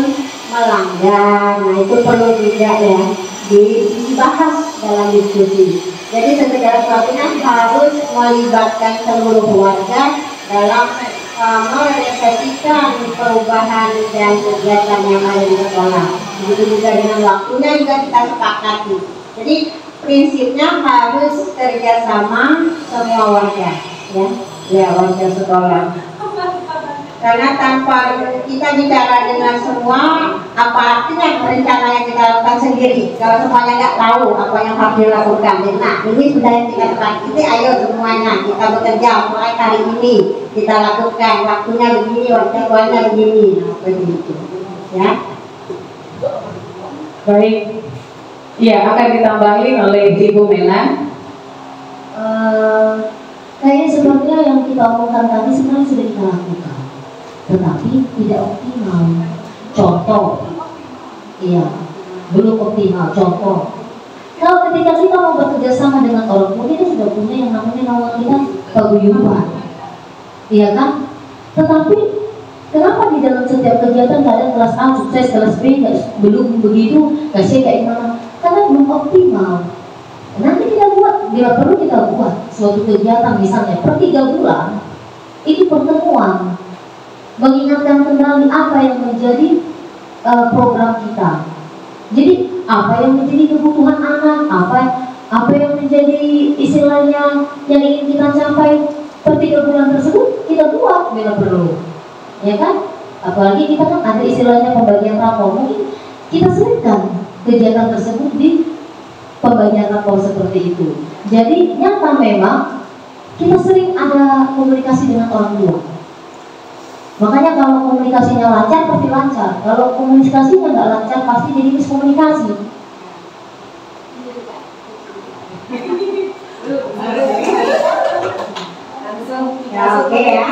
melanggar. Nah, itu perlu juga ya dibahas dalam diskusi. Jadi segala sesuatunya harus melibatkan seluruh keluarga dalam merealisasikan perubahan dan kegiatan yang ada di sekolah. Begitu juga dengan waktunya juga kita sepakati. Jadi prinsipnya harus kerjasama semua warga, ya warga sekolah. Karena tanpa kita bicara dengan semua, apa artinya rencana yang kita lakukan sendiri kalau semuanya nggak tahu apa yang harus dilakukan. Nah, ini sudah yang kita sepakati, ayo semuanya kita bekerja mulai hari ini kita lakukan, waktunya begini, waktunya begini, nah, begitu ya. Baik, ya akan ditambahin oleh Ibu Mela. Kayaknya sebenarnya yang kita omongkan tadi sebenarnya sudah kita lakukan, tetapi tidak optimal. Contoh, iya, belum optimal. Contoh, kalau ketika kita mau bekerja sama dengan orang tua, kita sudah punya yang namanya nawangnya paguyuban, iya kan? Tetapi kenapa di dalam setiap kegiatan nggak ada kelas A sukses, kelas B belum begitu, kasih kayak mana? Karena belum optimal. Nanti kita buat, bila perlu kita buat suatu kegiatan misalnya per 3 bulan, itu pertemuan, mengingatkan kembali apa yang menjadi program kita. Jadi apa yang menjadi kebutuhan anak, apa yang menjadi istilahnya yang ingin kita capai per 3 bulan tersebut kita buat bila perlu, ya kan? Apalagi kita kan ada istilahnya pembagian rapor, mungkin kita selipkan kegiatan tersebut di pembagian rapor seperti itu. Jadi nyata memang kita sering ada komunikasi dengan orang tua. Makanya kalau komunikasinya lancar pasti lancar. Kalau komunikasinya nggak lancar pasti jadi miskomunikasi. Ya, oke ya.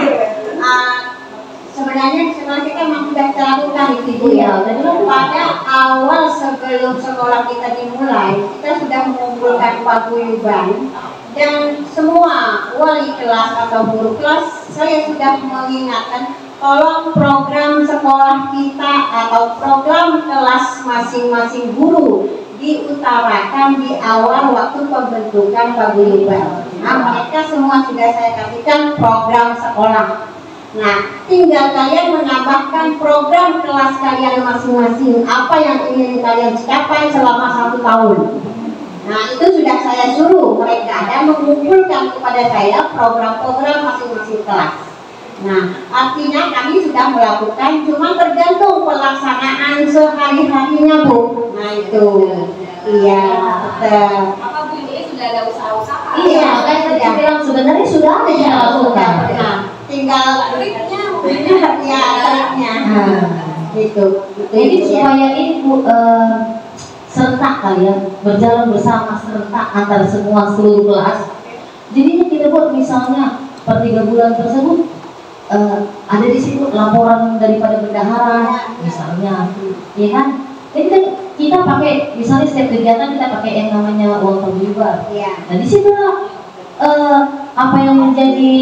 Sebenarnya kita memang sudah lakukan itu ya. Jadi pada awal sebelum sekolah kita dimulai, kita sudah mengumpulkan paguyuban dan semua wali kelas atau guru kelas saya sudah mengingatkan, tolong program sekolah kita atau program kelas masing-masing guru diutarakan di awal waktu pembentukan paguyuban. Nah, mereka semua sudah saya kasihkan program sekolah. Nah, tinggal kalian menambahkan program kelas kalian masing-masing, apa yang ingin kalian capai selama 1 tahun. Nah, itu sudah saya suruh mereka dan mengumpulkan kepada saya program-program masing-masing kelas. Nah, artinya kami sudah melakukan, cuma tergantung pelaksanaan sehari-harinya, Bu. Nah, itu. Iya, betul. Apa Bu, ini sudah ada usaha-usaha? Iya, kan saya bilang sebenarnya sudah ada yang lakukan. Nah, tinggal triknya, ya, triknya. Gitu. Jadi supaya ini Bu, serentak kalian berjalan bersama serentak antara semua seluruh kelas. Jadinya kita buat misalnya per 3 bulan tersebut ada di situ laporan daripada bendahara misalnya, ya kan? Jadi kan kita pakai misalnya setiap kegiatan kita pakai yang namanya uang paguyuban. Iya. Nah di situ apa yang menjadi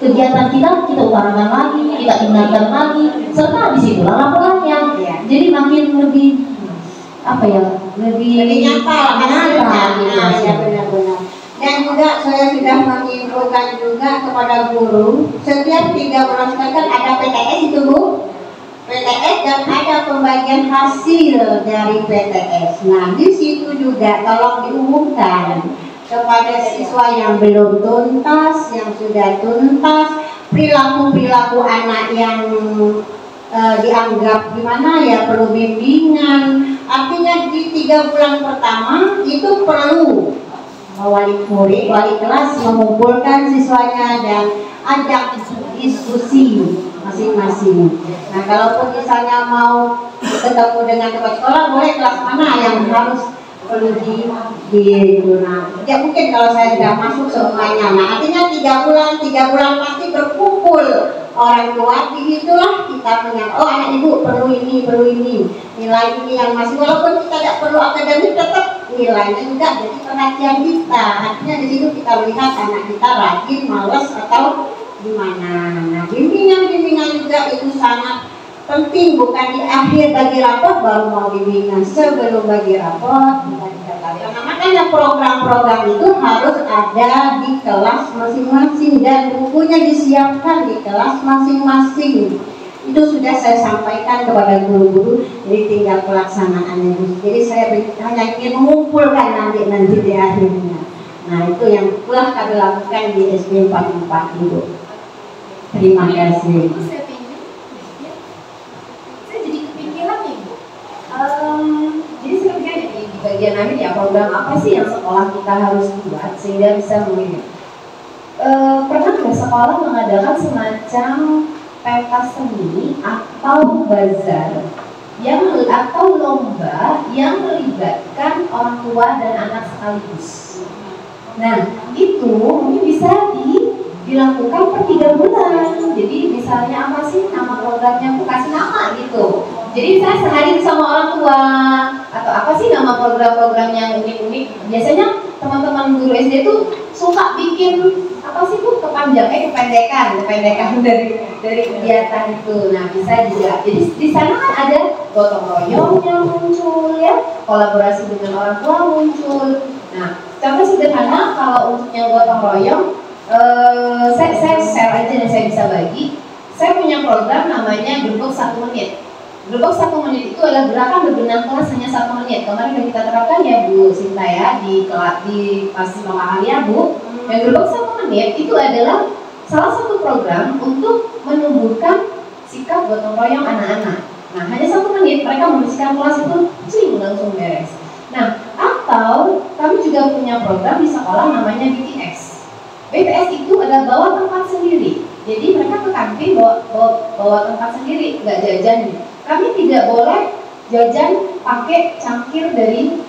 kegiatan kita utarakan lagi, kita ingatkan lagi, serta disitulah laporannya. Jadi makin lebih apa ya, lebih nyata gitu. Ya benar-benar. Dan juga saya sudah menginfokan juga kepada guru, setiap 3 bulan sekali kan ada PTS itu Bu, PTS dan ada pembagian hasil dari PTS. Nah di situ juga tolong diumumkan kepada siswa yang belum tuntas, yang sudah tuntas, perilaku anak yang dianggap gimana ya, perlu bimbingan. Artinya di 3 bulan pertama itu perlu wali murid, wali kelas mengumpulkan siswanya dan ajak diskusi masing-masing. Nah, kalaupun misalnya mau ketemu dengan tempat sekolah, boleh kelas mana yang harus perlu digunakan. Ya mungkin kalau saya sudah masuk semuanya. Nah, artinya 3 bulan pasti berkumpul orang tua. Disitulah kita punya, oh anak ibu perlu ini, nilai ini yang masih, walaupun kita tidak perlu akademik, tetap nilainya juga jadi perhatian kita. Artinya di situ kita lihat anak kita rajin, malas atau gimana. Nah, bimbingan juga itu sangat penting, bukan di akhir bagi rapot baru mau bimbingan, sebelum bagi rapot kita dikatakan. Nah, makanya program-program itu harus ada di kelas masing-masing dan bukunya disiapkan di kelas masing-masing. Itu sudah saya sampaikan kepada guru-guru, jadi tinggal pelaksanaannya. Jadi saya hanya ingin mengumpulkan nanti di akhirnya. Nah, itu yang telah kami lakukan di SD 44 Ibu. Terima kasih. Jadi sebenarnya di bagian akhir ya, program apa sih yang sekolah kita harus buat sehingga bisa mengingat. Pernah nggak sekolah mengadakan semacam pentas seni atau bazar atau lomba yang melibatkan orang tua dan anak sekaligus. Nah, itu mungkin bisa dilakukan per 3 bulan. Jadi misalnya apa sih nama programnya, aku kasih nama gitu. Jadi saya sehari sama orang tua, atau apa sih nama program-program yang unik-unik. Biasanya teman-teman guru SD itu suka bikin apa sih Bu, kependekan dari kegiatan itu. Nah, bisa juga. Jadi di sana kan ada gotong royong yang muncul ya, kolaborasi dengan orang tua muncul. Nah, contoh sederhana kalau untuk yang gotong royong, saya share aja dan saya bisa bagi. Saya punya program namanya Gerbok 1 menit. Gerbok 1 menit itu adalah gerakan berbenah kelas hanya 1 menit. Kemarin sudah kita terapkan ya Bu Sinta ya di pas hari ya Bu. Dan Gerbok 1 menit itu adalah salah satu program untuk menumbuhkan sikap gotong royong anak-anak. Nah, hanya 1 menit mereka membersihkan kelas itu langsung beres. Nah, atau kami juga punya program di sekolah namanya BTS. BTS itu adalah bawa tempat sendiri. Jadi mereka ke kantin bawa tempat sendiri, nggak jajan. Kami tidak boleh jajan pakai cangkir dari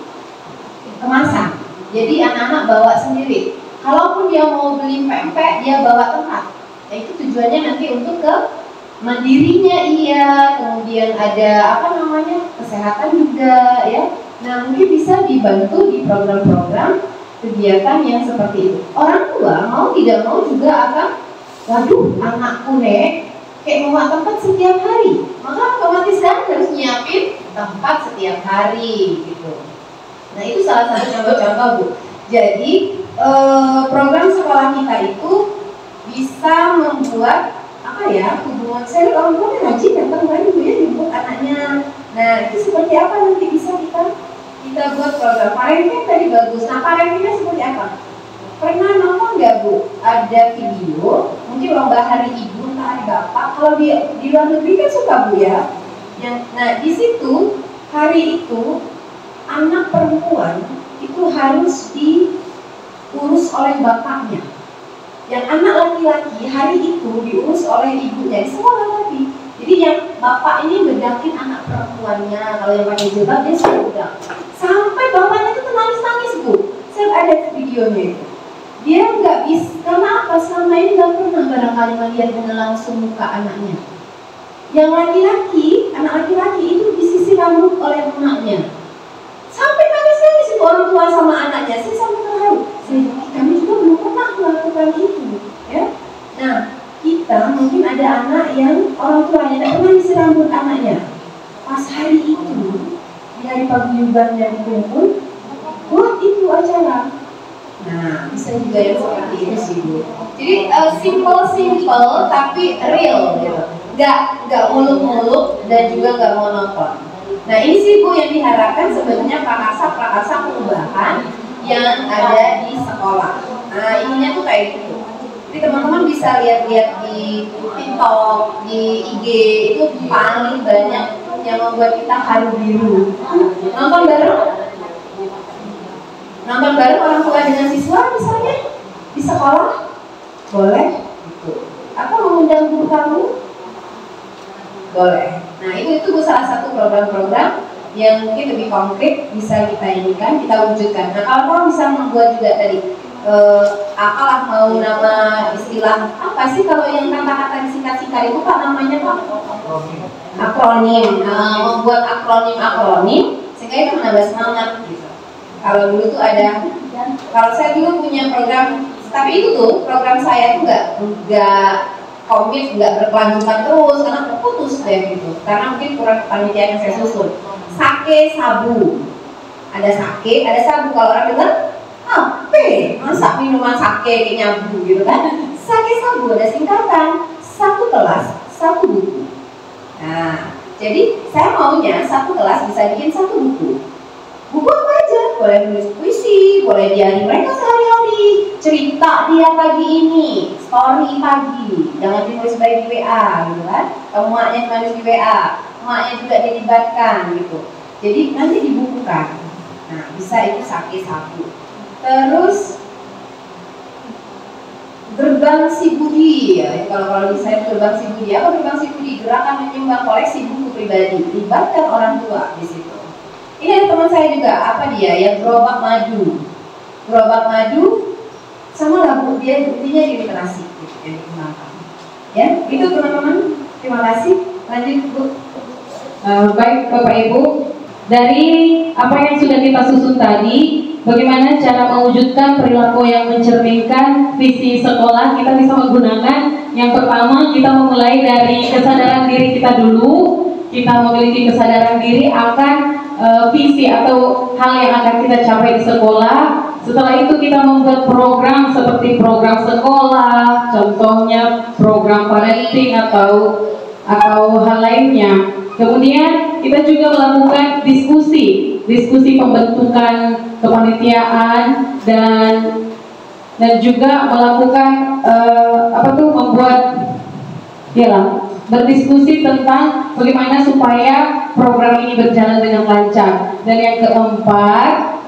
kemasan. Jadi anak-anak bawa sendiri. Kalaupun dia mau beli pempek, dia bawa tempat. Nah, itu tujuannya nanti untuk ke mandirinya kemudian ada kesehatan juga ya. Nah, mungkin bisa dibantu di program-program kegiatan yang seperti itu. Orang tua mau tidak mau juga akan, waduh anakku kayak mau tempat setiap hari, maka otomatis kan harus nyiapin tempat setiap hari gitu. Nah, itu salah satu contoh-contoh Bu. Jadi program sekolah kita itu bisa membuat hubungan. Saya orang tua kan rajin datang lagi Bu ya, jemput anaknya. Nah, itu seperti apa nanti bisa kita buat program. Parenting tadi bagus. Nah, parentingnya seperti apa? Pernah nonton nggak Bu? Ada video, mungkin lomba hari ibu, hari bapak. Kalau di luar negeri kan suka Bu ya. Nah, di situ hari itu anak perempuan itu harus diurus oleh bapaknya. Yang anak laki-laki hari itu diurus oleh ibunya. Di sekolah lagi. Jadi yang bapak ini bedakin anak perempuannya. Kalau yang pakai jilbab dia sudah bedak. Sampai bapaknya itu nangis-nangis Bu. Saya ada videonya itu. Dia nggak bisa, karena apa? Selama ini nggak pernah barangkali melihat dengan langsung muka anaknya. Yang laki-laki, anak laki-laki itu disisir rambut oleh emaknya. Sampai nangis-nangis itu orang tua sama anaknya. Saya sampai terharu. Kami juga belum pernah melakukan itu, ya. Nah, yang orang tuanya tidak pernah isi rambut anaknya. Pas hari itu, di hari paguyuban dan kumpul, buat itu acara. Nah, bisa juga yang seperti itu sih Bu. Jadi simple tapi real gitu. Nggak muluk-muluk dan juga nggak monoton. Nah ini sih Bu yang diharapkan sebenarnya prakarsa perubahan yang ada di sekolah. Nah ininya tuh kayak gitu. Jadi teman-teman bisa lihat-lihat di TikTok, di IG itu paling banyak yang membuat kita haru biru. Nonton bareng orang tua dengan siswa misalnya di sekolah boleh gitu. Atau mengundang guru kamu boleh. Nah itu salah satu program-program yang mungkin lebih konkret bisa kita inikan, kita wujudkan. Nah kalau bisa membuat juga tadi apalah mau nama istilah apa sih kalau yang kata-kata disingkat-singkat itu Pak namanya Pak? Akronim. Membuat akronim sehingga itu menambah semangat gitu. Kalau dulu tuh ada, kalau saya dulu punya program, tapi itu tuh program saya tuh nggak komit, nggak berkelanjutan terus karena putus deh gitu. Karena mungkin kurang kepanitiaan yang saya susun. Sake sabu, ada sake, ada sabu. Kalau orang dengar, apa? Masa minuman sake kayak nyabu gitu kan? Sake sabu ada singkatan, satu kelas, satu buku. Nah, jadi saya maunya satu kelas bisa bikin satu buku. Buku apa aja? Boleh nulis puisi, boleh diari mereka sehari-hari, cerita dia pagi ini, story pagi, jangan ditulis baik di WA gitu kan. Kalau maknya nulis di WA, maknya juga dilibatkan gitu. Jadi nanti dibukukan. Nah, bisa itu sake sabu. Terus gerbang si budi ya, kalau di saya gerbang si budi. Apa gerbang si budi? Gerakan menyumbang koleksi buku pribadi, libatkan orang tua di situ. Ini ada teman saya juga, apa dia? Yang gerobak madu. Gerobak madu sama lagu dia intinya di literasi gitu, yang dikembangkan. Ya, itu teman-teman. Terima kasih. Lanjut Bu. Baik Bapak Ibu, dari apa yang sudah kita susun tadi, bagaimana cara mewujudkan perilaku yang mencerminkan visi sekolah, kita bisa menggunakan yang pertama, kita memulai dari kesadaran diri kita dulu. Kita memiliki kesadaran diri akan visi atau hal yang akan kita capai di sekolah. Setelah itu kita membuat program seperti program sekolah, contohnya program parenting atau hal lainnya. Kemudian kita juga melakukan diskusi pembentukan kepanitiaan dan juga melakukan membuat berdiskusi tentang bagaimana supaya program ini berjalan dengan lancar. Dan yang keempat,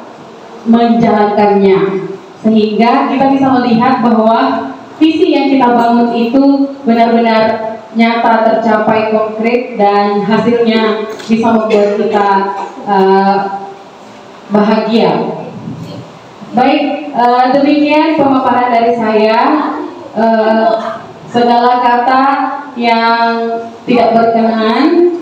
menjalankannya sehingga kita bisa melihat bahwa visi yang kita bangun itu benar-benar nyata, tercapai, konkret, dan hasilnya bisa membuat kita bahagia. Baik, demikian pemaparan dari saya. Segala kata yang tidak berkenan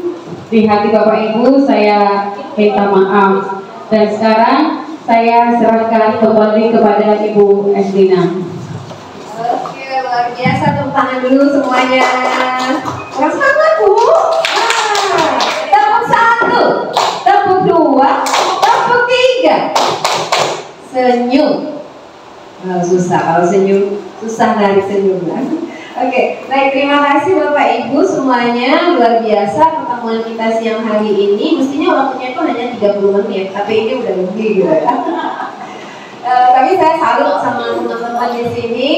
di hati Bapak Ibu saya minta maaf. Dan sekarang saya serahkan kembali kepada Ibu Eslina. Oke, luar biasa, tepuk tangan dulu semuanya. Kurang semangat Bu. Tepuk satu, tepuk dua, tepuk tiga. Senyum. Susah kalau senyum, susah narik senyum kan. Oke, baik, terima kasih Bapak Ibu semuanya. Luar biasa pertemuan kita siang hari ini. Mestinya waktunya itu hanya 30 menit, tapi ini udah lebih gitu ya. Tapi saya salut sama teman-teman di sini.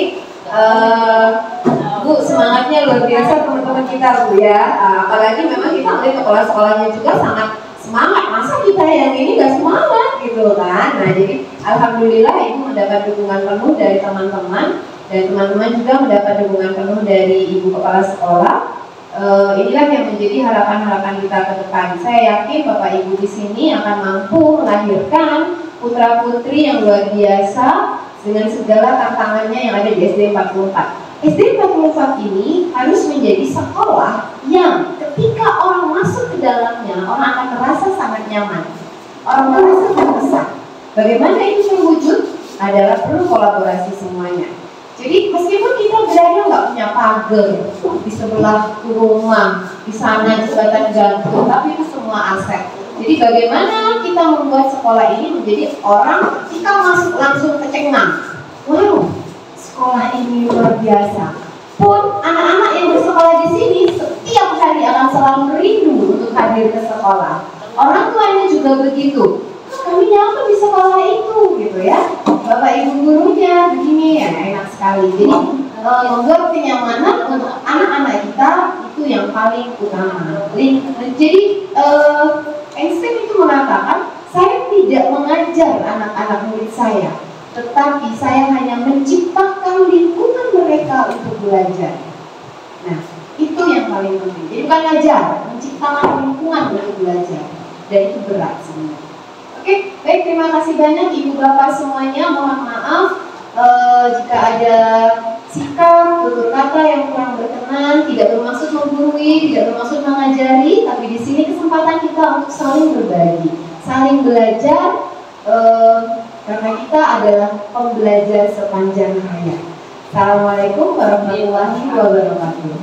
Bu, semangatnya luar biasa teman-teman kita Bu ya. Apalagi memang kita melihat sekolah-sekolahnya juga sangat semangat. Masa kita yang ini gak semangat gitu kan. Nah jadi alhamdulillah Ibu mendapat dukungan penuh dari teman-teman. Dan teman-teman juga mendapat dukungan penuh dari Ibu Kepala Sekolah. Inilah yang menjadi harapan-harapan kita ke depan. Saya yakin Bapak Ibu di sini akan mampu melahirkan putra-putri yang luar biasa dengan segala tantangannya yang ada di SD 44. SD 44 ini harus menjadi sekolah yang ketika orang masuk ke dalamnya, orang akan merasa sangat nyaman. Orang merasa terbesar. Bagaimana itu terwujud? Adalah perlu kolaborasi semuanya. Jadi meskipun kita berada nggak punya pagar di sebelah rumah, di sana jembatan gantung, tapi itu semua aset. Jadi bagaimana kita membuat sekolah ini menjadi orang ketika masuk langsung kecengang. Wow, sekolah ini luar biasa. Pun anak-anak yang bersekolah di sini setiap hari akan selalu rindu untuk hadir ke sekolah. Orang tuanya juga begitu. Kami nyaman di sekolah itu, gitu ya. Bapak ibu gurunya begini, ya enak sekali. Jadi membuat kenyamanan untuk anak-anak kita itu yang paling utama. Jadi Einstein itu mengatakan, saya tidak mengajar anak-anak murid saya, tetapi saya hanya menciptakan lingkungan mereka untuk belajar. Nah, itu yang paling penting. Jadi bukan ngajar, menciptakan lingkungan untuk belajar. Dan itu berat sebenarnya. Oke, baik, terima kasih banyak Ibu Bapak semuanya. Mohon maaf jika ada sikap, tutur kata yang kurang berkenan, tidak bermaksud menggurui, tidak bermaksud mengajari, tapi di sini kesempatan kita untuk saling berbagi, saling belajar, karena kita adalah pembelajar sepanjang hayat. Assalamualaikum warahmatullahi wabarakatuh.